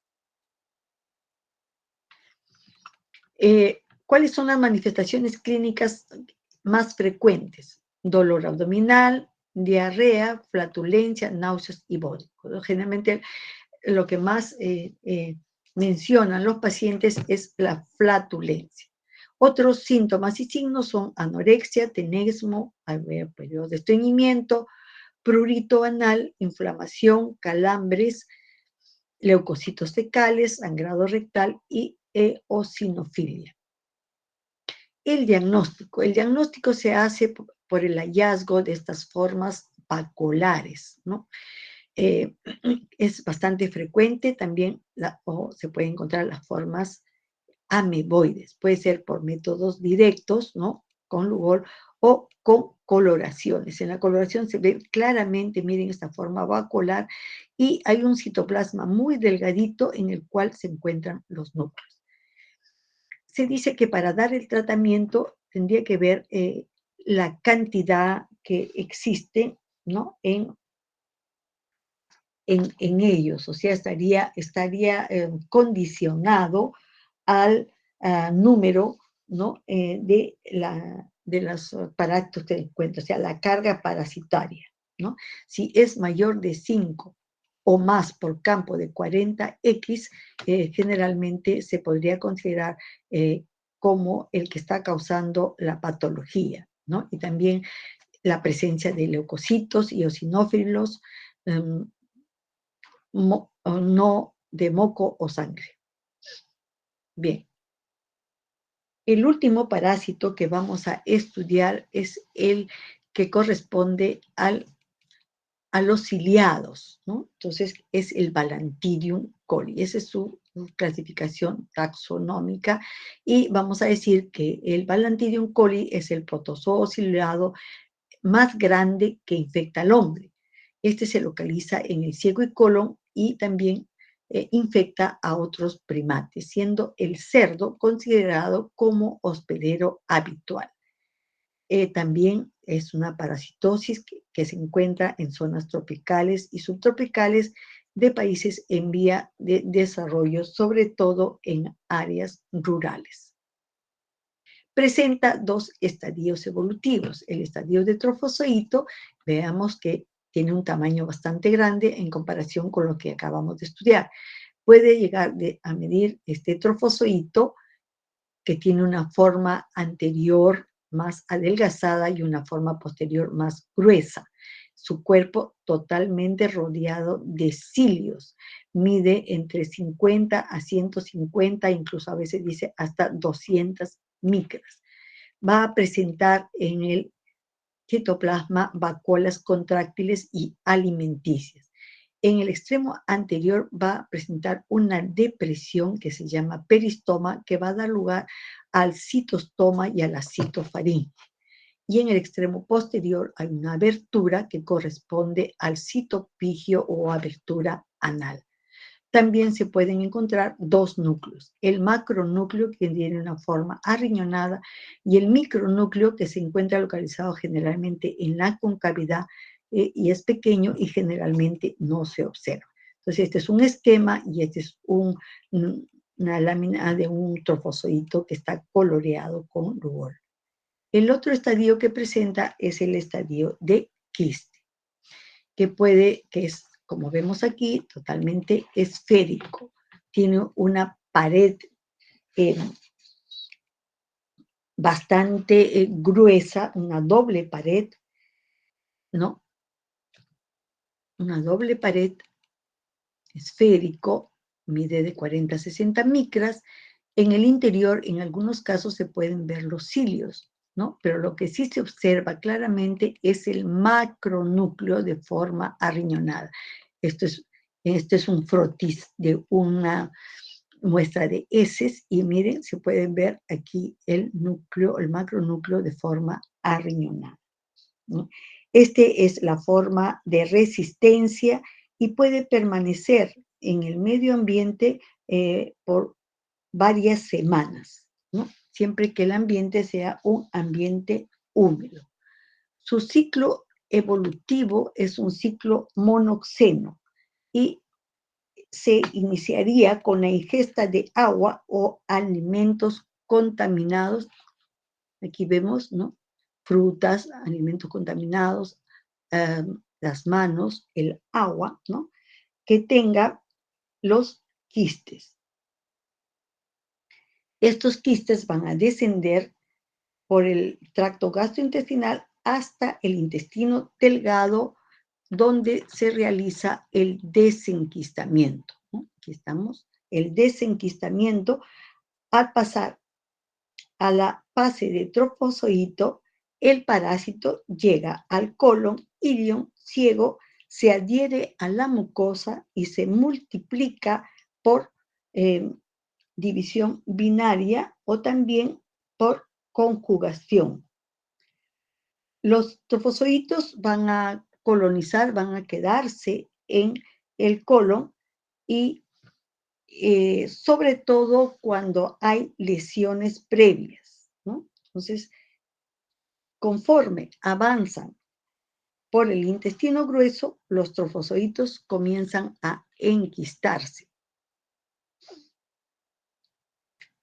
¿Cuáles son las manifestaciones clínicas más frecuentes? Dolor abdominal, diarrea, flatulencia, náuseas y vómitos. Generalmente lo que más mencionan los pacientes es la flatulencia. Otros síntomas y signos son anorexia, tenesmo, periodo de estreñimiento, prurito anal, inflamación, calambres, leucocitos fecales, sangrado rectal y eosinofilia. El diagnóstico se hace por el hallazgo de estas formas vaculares, ¿no? Eh, es bastante frecuente también, o se pueden encontrar las formas ameboides. Puede ser por métodos directos, ¿no? Con rubor o con coloraciones. En la coloración se ve claramente, miren esta forma vacuolar, y hay un citoplasma muy delgadito en el cual se encuentran los núcleos. Se dice que para dar el tratamiento tendría que ver la cantidad que existe, ¿no? En ellos, o sea, estaría condicionado al número, ¿no? De los parásitos que encuentra, o sea, la carga parasitaria, ¿no? Si es mayor de 5 o más por campo de 40X, generalmente se podría considerar como el que está causando la patología, ¿no? Y también la presencia de leucocitos y eosinófilos, em, no de moco o sangre. Bien, el último parásito que vamos a estudiar es el que corresponde a los ciliados, ¿no? Entonces es el Balantidium coli, esa es su clasificación taxonómica, y vamos a decir que el Balantidium coli es el protozoo ciliado más grande que infecta al hombre. Este se localiza en el ciego y colon y también infecta a otros primates, siendo el cerdo considerado como hospedero habitual. También es una parasitosis que se encuentra en zonas tropicales y subtropicales de países en vía de desarrollo, sobre todo en áreas rurales. Presenta dos estadios evolutivos. El estadio de trofozoito, veamos que tiene un tamaño bastante grande en comparación con lo que acabamos de estudiar. Puede llegar a medir este trofozoito, que tiene una forma anterior más adelgazada y una forma posterior más gruesa. Su cuerpo totalmente rodeado de cilios. Mide entre 50 a 150, incluso a veces dice hasta 200 micras. Va a presentar en el citoplasma vacuolas contráctiles y alimenticias. En el extremo anterior va a presentar una depresión que se llama peristoma, que va a dar lugar al citostoma y a la citofaringe. Y en el extremo posterior hay una abertura que corresponde al citopigio o abertura anal. También se pueden encontrar dos núcleos, el macronúcleo, que tiene una forma arriñonada, y el micronúcleo, que se encuentra localizado generalmente en la concavidad y es pequeño y generalmente no se observa. Entonces, este es un esquema y este es una lámina de un trofozoito que está coloreado con rubor. El otro estadio que presenta es el estadio de quiste, que es, como vemos aquí, totalmente esférico. Tiene una pared eh, bastante gruesa, una doble pared, ¿no? Una doble pared esférico, mide de 40 a 60 micras. En el interior, en algunos casos, se pueden ver los cilios, ¿no? Pero lo que sí se observa claramente es el macronúcleo de forma arriñonada. Esto es un frotis de una muestra de heces y miren, se pueden ver aquí el núcleo, el macronúcleo de forma arriñonada, ¿no? Este es la forma de resistencia y puede permanecer en el medio ambiente por varias semanas, ¿no? Siempre que el ambiente sea un ambiente húmedo. Su ciclo evolutivo es un ciclo monoxeno y se iniciaría con la ingesta de agua o alimentos contaminados. Aquí vemos, ¿no? Frutas, alimentos contaminados, las manos, el agua, ¿no? Que tenga los quistes. Estos quistes van a descender por el tracto gastrointestinal hasta el intestino delgado, donde se realiza el desenquistamiento. ¿no? Aquí estamos. El desenquistamiento, al pasar a la fase de trofozoito, el parásito llega al colon, ilion, ciego, se adhiere a la mucosa y se multiplica por eh, división binaria o también por conjugación. Los trofozoitos van a colonizar, van a quedarse en el colon y sobre todo cuando hay lesiones previas, ¿no? Entonces, conforme avanzan por el intestino grueso, los trofozoitos comienzan a enquistarse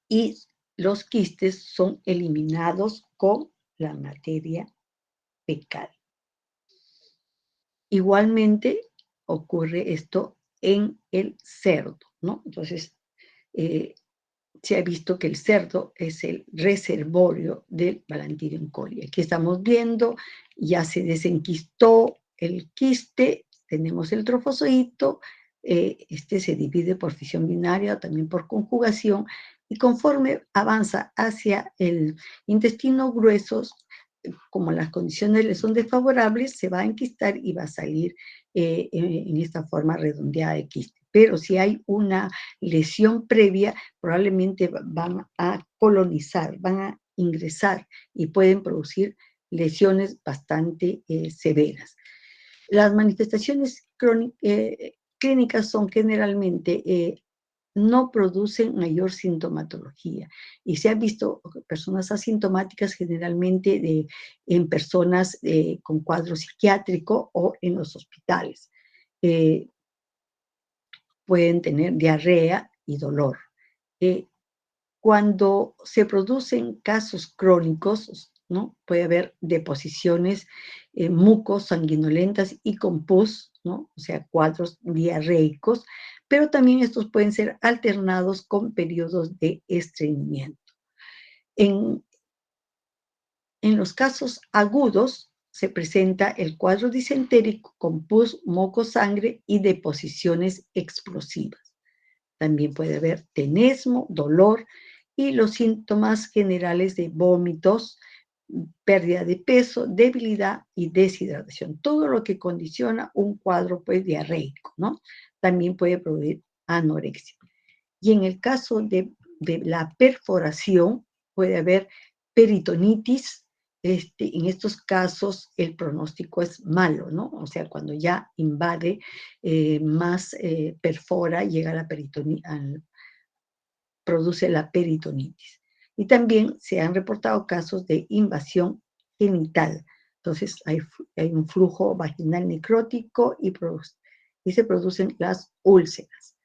y los quistes son eliminados con la materia fecal. Igualmente ocurre esto en el cerdo, ¿no? Entonces, eh, se ha visto que el cerdo es el reservorio del Balantidium coli. Aquí estamos viendo, ya se desenquistó el quiste, tenemos el trofozoito, este se divide por fisión binaria, también por conjugación, y conforme avanza hacia el intestino grueso, como las condiciones le son desfavorables, se va a enquistar y va a salir en esta forma redondeada de quiste. Pero si hay una lesión previa, probablemente van a colonizar, van a ingresar y pueden producir lesiones bastante severas. Las manifestaciones clínicas son generalmente no producen mayor sintomatología. Y se han visto personas asintomáticas generalmente en personas con cuadro psiquiátrico o en los hospitales. Eh, Pueden tener diarrea y dolor. Eh, Cuando se producen casos crónicos, ¿no? Puede haber deposiciones mucosanguinolentas y con pus, ¿no? O sea, cuadros diarreicos, pero también estos pueden ser alternados con periodos de estreñimiento. En, en los casos agudos se presenta el cuadro disentérico con pus, moco, sangre y deposiciones explosivas. También puede haber tenesmo, dolor y los síntomas generales de vómitos, pérdida de peso, debilidad y deshidratación. Todo lo que condiciona un cuadro pues diarreico, ¿no? También puede producir anorexia. Y en el caso de la perforación puede haber peritonitis. En estos casos el pronóstico es malo, ¿no? O sea, cuando ya invade más perfora, llega a la peritonitis, produce la peritonitis. Y también se han reportado casos de invasión genital. Entonces hay un flujo vaginal necrótico y se producen las úlceras.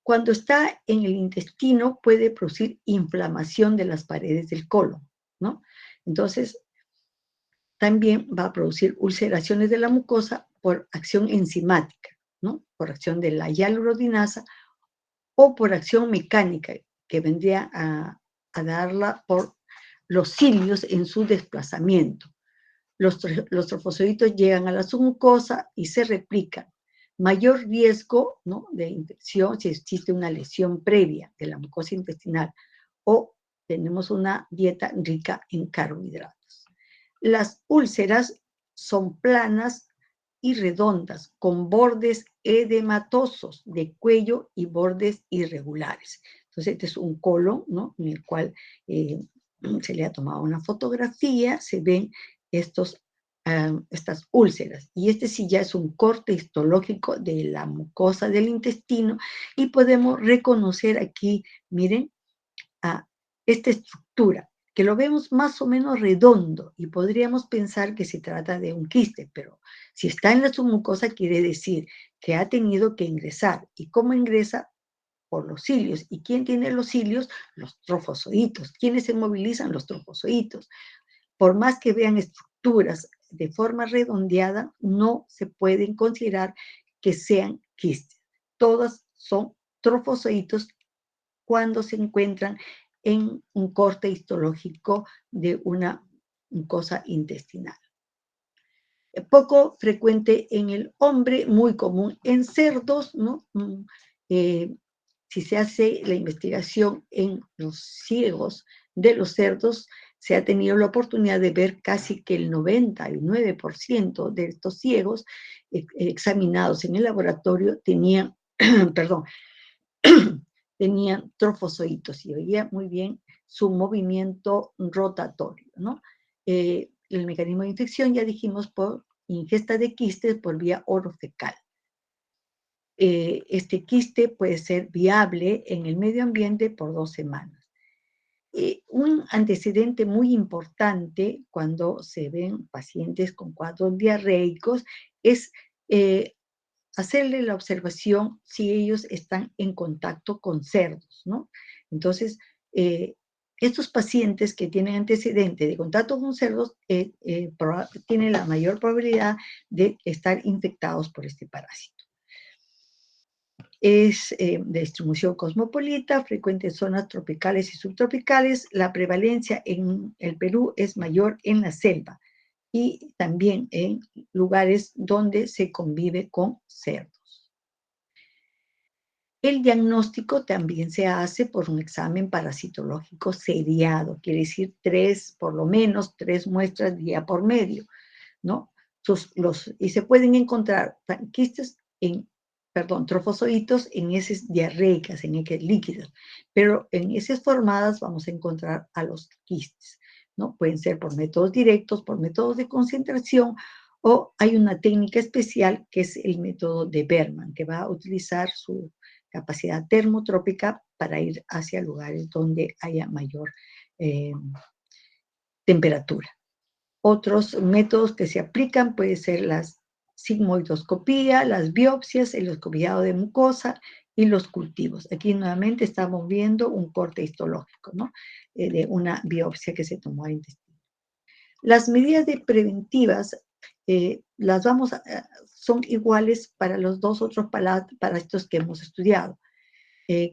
Cuando está en el intestino puede producir inflamación de las paredes del colon, ¿no? Entonces, también va a producir ulceraciones de la mucosa por acción enzimática, ¿no? Por acción de la hialuronidasa o por acción mecánica, que vendría a darla por los cilios en su desplazamiento. Los trofozoitos llegan a la submucosa y se replican. Mayor riesgo, ¿no?, de infección si existe una lesión previa de la mucosa intestinal o tenemos una dieta rica en carbohidratos. Las úlceras son planas y redondas, con bordes edematosos de cuello y bordes irregulares. Entonces, este es un colon, ¿no?, en el cual se le ha tomado una fotografía, se ven estas úlceras. Y este sí ya es un corte histológico de la mucosa del intestino y podemos reconocer aquí, miren, a esta estructura, que lo vemos más o menos redondo y podríamos pensar que se trata de un quiste, pero si está en la submucosa quiere decir que ha tenido que ingresar. ¿Y cómo ingresa? Por los cilios. ¿Y quién tiene los cilios? Los trofozoitos. ¿Quiénes se movilizan? Los trofozoitos. Por más que vean estructuras de forma redondeada, no se pueden considerar que sean quistes. Todas son trofozoitos cuando se encuentran en un corte histológico de una mucosa intestinal. Poco frecuente en el hombre, muy común en cerdos, ¿no? Si se hace la investigación en los ciegos de los cerdos, se ha tenido la oportunidad de ver casi que el 99% de estos ciegos examinados en el laboratorio tenían, perdón, tenían trofozoitos y oía muy bien su movimiento rotatorio, ¿no? El mecanismo de infección, ya dijimos, por ingesta de quistes por vía orofecal. Este quiste puede ser viable en el medio ambiente por 2 semanas. Un antecedente muy importante cuando se ven pacientes con cuadros diarreicos es hacerle la observación si ellos están en contacto con cerdos, ¿no? Entonces, estos pacientes que tienen antecedente de contacto con cerdos tienen la mayor probabilidad de estar infectados por este parásito. Es de distribución cosmopolita, frecuente en zonas tropicales y subtropicales. La prevalencia en el Perú es mayor en la selva y también en lugares donde se convive con cerdos. El diagnóstico también se hace por un examen parasitológico seriado, quiere decir por lo menos tres muestras día por medio, ¿no? Y se pueden encontrar quistes trofozoitos en heces diarreicas, en heces líquidas, pero en heces formadas vamos a encontrar a los quistes, ¿no? Pueden ser por métodos directos, por métodos de concentración, o hay una técnica especial que es el método de Berman, que va a utilizar su capacidad termotrópica para ir hacia lugares donde haya mayor temperatura. Otros métodos que se aplican pueden ser las sigmoidoscopía, las biopsias, el escobiado de mucosa y los cultivos. Aquí nuevamente estamos viendo un corte histológico, ¿no? De una biopsia que se tomó al intestino. Las medidas preventivas son iguales para los dos otros parásitos que hemos estudiado.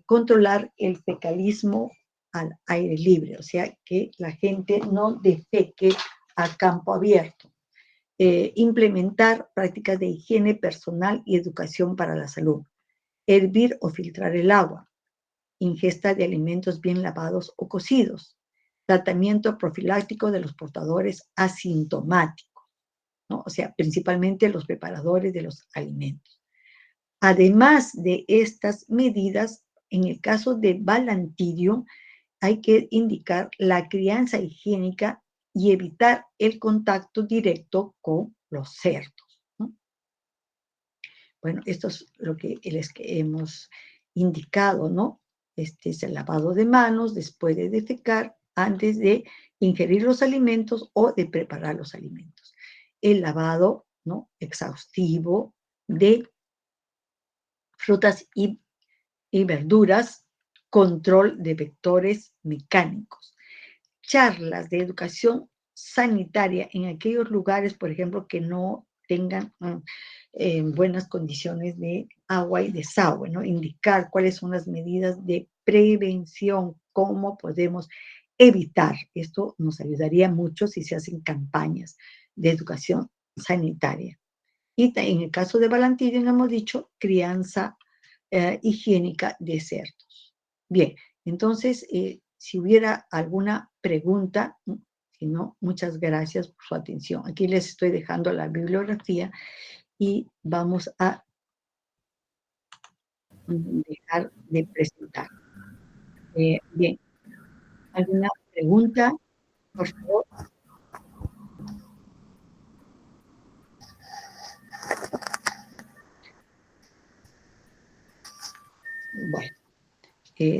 Controlar el fecalismo al aire libre, o sea, que la gente no defeque a campo abierto. Implementar prácticas de higiene personal y educación para la salud. Hervir o filtrar el agua. Ingesta de alimentos bien lavados o cocidos. Tratamiento profiláctico de los portadores asintomáticos, ¿no? O sea, principalmente los preparadores de los alimentos. Además de estas medidas, en el caso de Balantidium, hay que indicar la crianza higiénica y evitar el contacto directo con los cerdos, ¿no? Bueno, esto es lo que les hemos indicado, ¿no? Este es el lavado de manos después de defecar, antes de ingerir los alimentos o de preparar los alimentos. El lavado, ¿no?, exhaustivo de frutas y verduras, control de vectores mecánicos. Charlas de educación sanitaria en aquellos lugares, por ejemplo, que no tengan buenas condiciones de agua y desagüe, ¿no? Indicar cuáles son las medidas de prevención, cómo podemos evitar. Esto nos ayudaría mucho si se hacen campañas de educación sanitaria. Y en el caso de Balantidium, hemos dicho, crianza higiénica de cerdos. Bien, entonces, si hubiera alguna pregunta, si no, muchas gracias por su atención. Aquí les estoy dejando la bibliografía y vamos a dejar de presentar. Bien, ¿alguna pregunta? Por favor. Bueno,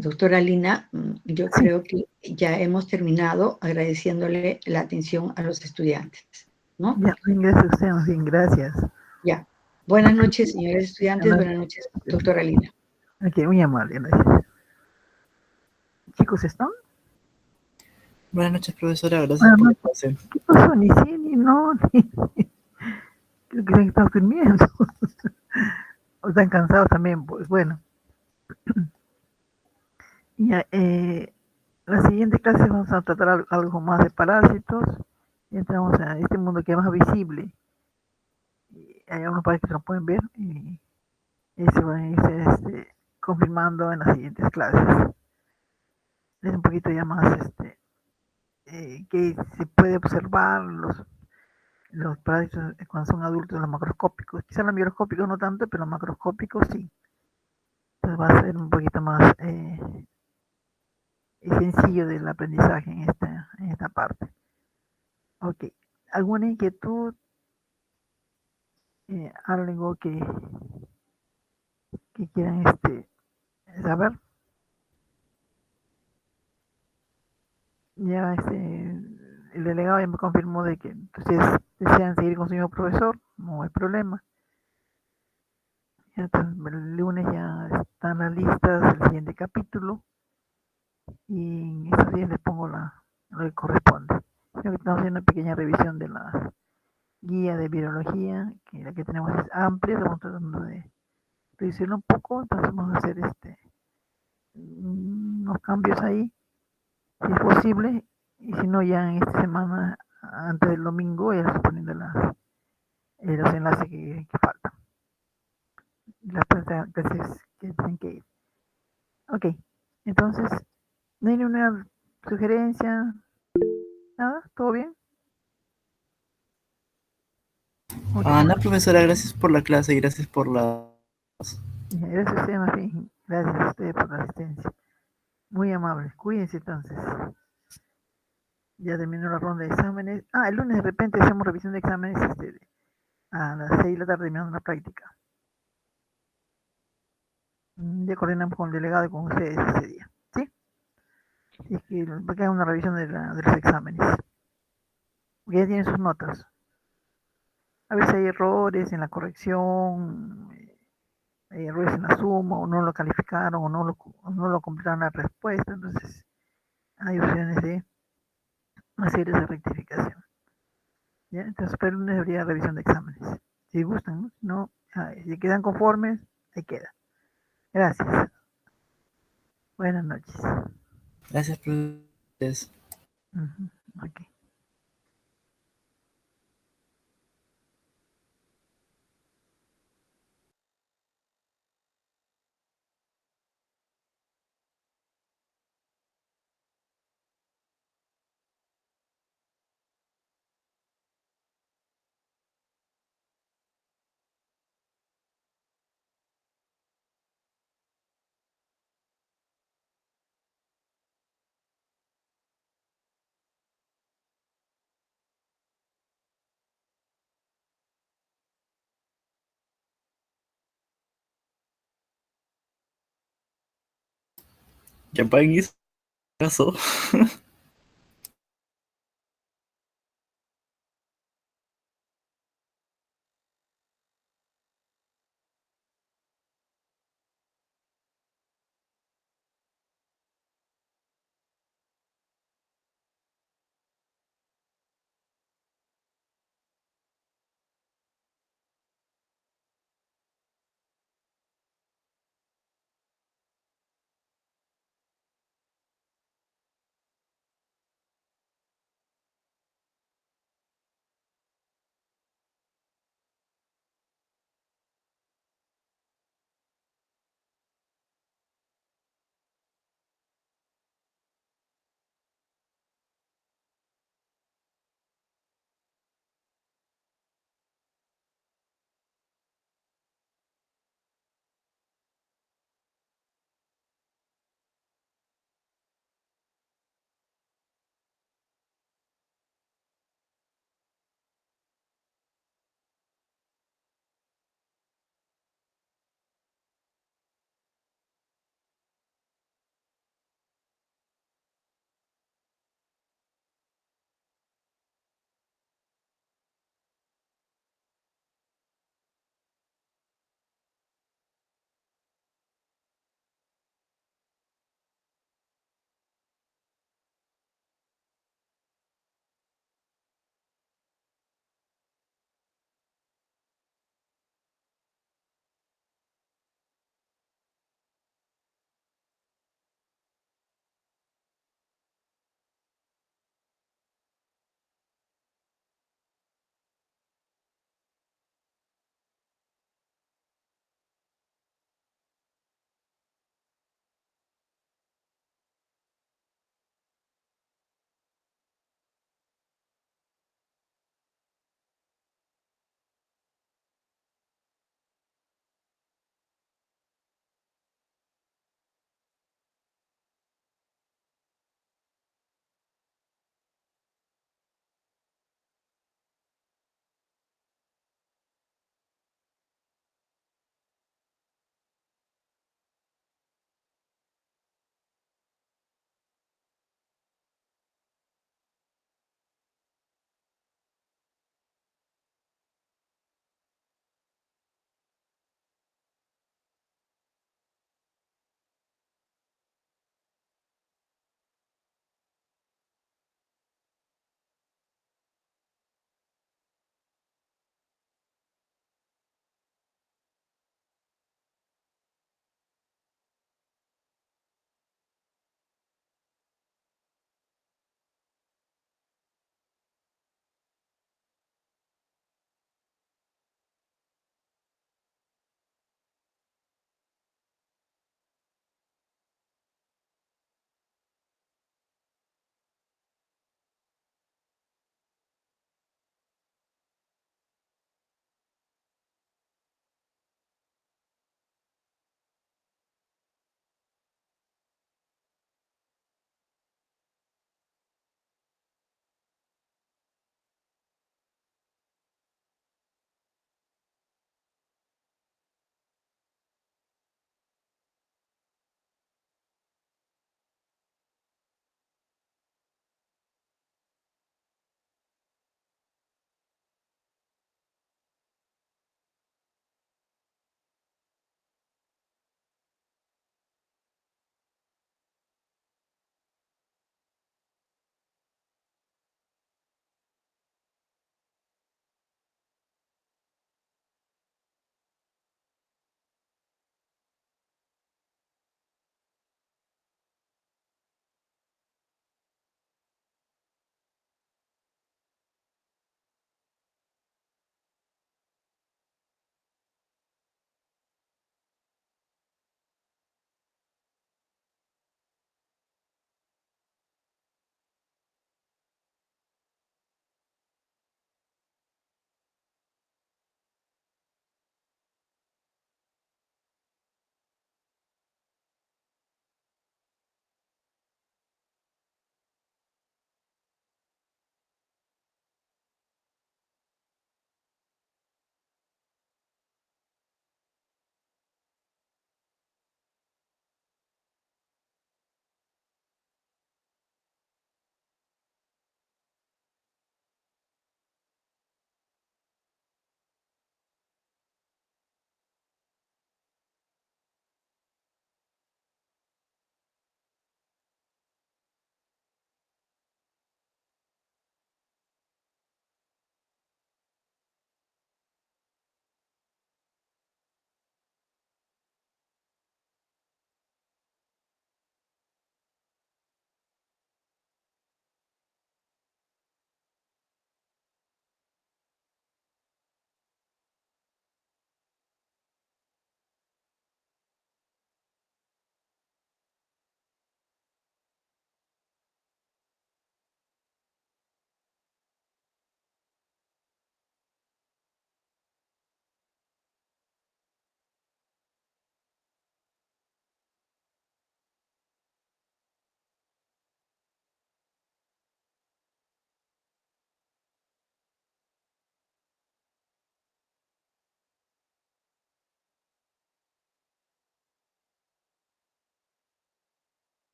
doctora Lina, yo creo que ya hemos terminado agradeciéndole la atención a los estudiantes, ¿no? Ya, gracias a usted, más bien, gracias. Ya. Buenas noches, señores estudiantes. Buenas noches, doctora Lina. Ok, muy amable, gracias. ¿Chicos están? Buenas noches, profesora. Gracias por la clase. ¿Qué pasó? Ni sí, ni no, ni... Creo que se han estado durmiendo. O están cansados también, pues bueno. Ya, la siguiente clase vamos a tratar algo más de parásitos. Entramos a este mundo que es más visible. hay unos padres que se lo pueden ver y se van a irse confirmando en las siguientes clases. Es un poquito ya más que se puede observar los parásitos cuando son adultos, los macroscópicos. Quizás los microscópicos no tanto, pero los macroscópicos sí. Entonces va a ser un poquito más sencillo del aprendizaje en esta parte. Ok. ¿Alguna inquietud? Algo que quieran saber? Ya el delegado ya me confirmó de que ustedes desean seguir con su mismo profesor, no hay problema. Entonces el lunes ya están las listas del siguiente capítulo y en estos días les pongo lo que corresponde. Creo que estamos haciendo una pequeña revisión de la guía de virología, que la que tenemos es amplia, estamos tratando de reducirlo un poco, entonces vamos a hacer unos cambios ahí, si es posible, y si no ya en esta semana, antes del domingo, ya estoy poniendo los enlaces que faltan, las clases que tienen que ir. Ok, entonces, ¿no hay ninguna sugerencia? ¿Nada? ¿Todo bien? No, profesora, gracias por la clase y gracias por la... Gracias a usted, más bien. Gracias a usted por la asistencia. Muy amable. Cuídense entonces. Ya terminó la ronda de exámenes. El lunes de repente hacemos revisión de exámenes a las 6 de la tarde terminando la práctica. Ya coordinamos con el delegado y con ustedes ese día. ¿Sí? Así que va a quedar una revisión de los exámenes. Porque ya tienen sus notas. A veces hay errores en la corrección, hay errores en la suma, o no lo calificaron, o no lo completaron la respuesta. Entonces, hay opciones de hacer esa rectificación. ¿Ya? Entonces, para el lunes habría revisión de exámenes. Si gustan, ¿no? No, si quedan conformes, ahí queda. Gracias. Buenas noches. Gracias, profesora. Ok. Ya paguen eso. ¿Acaso?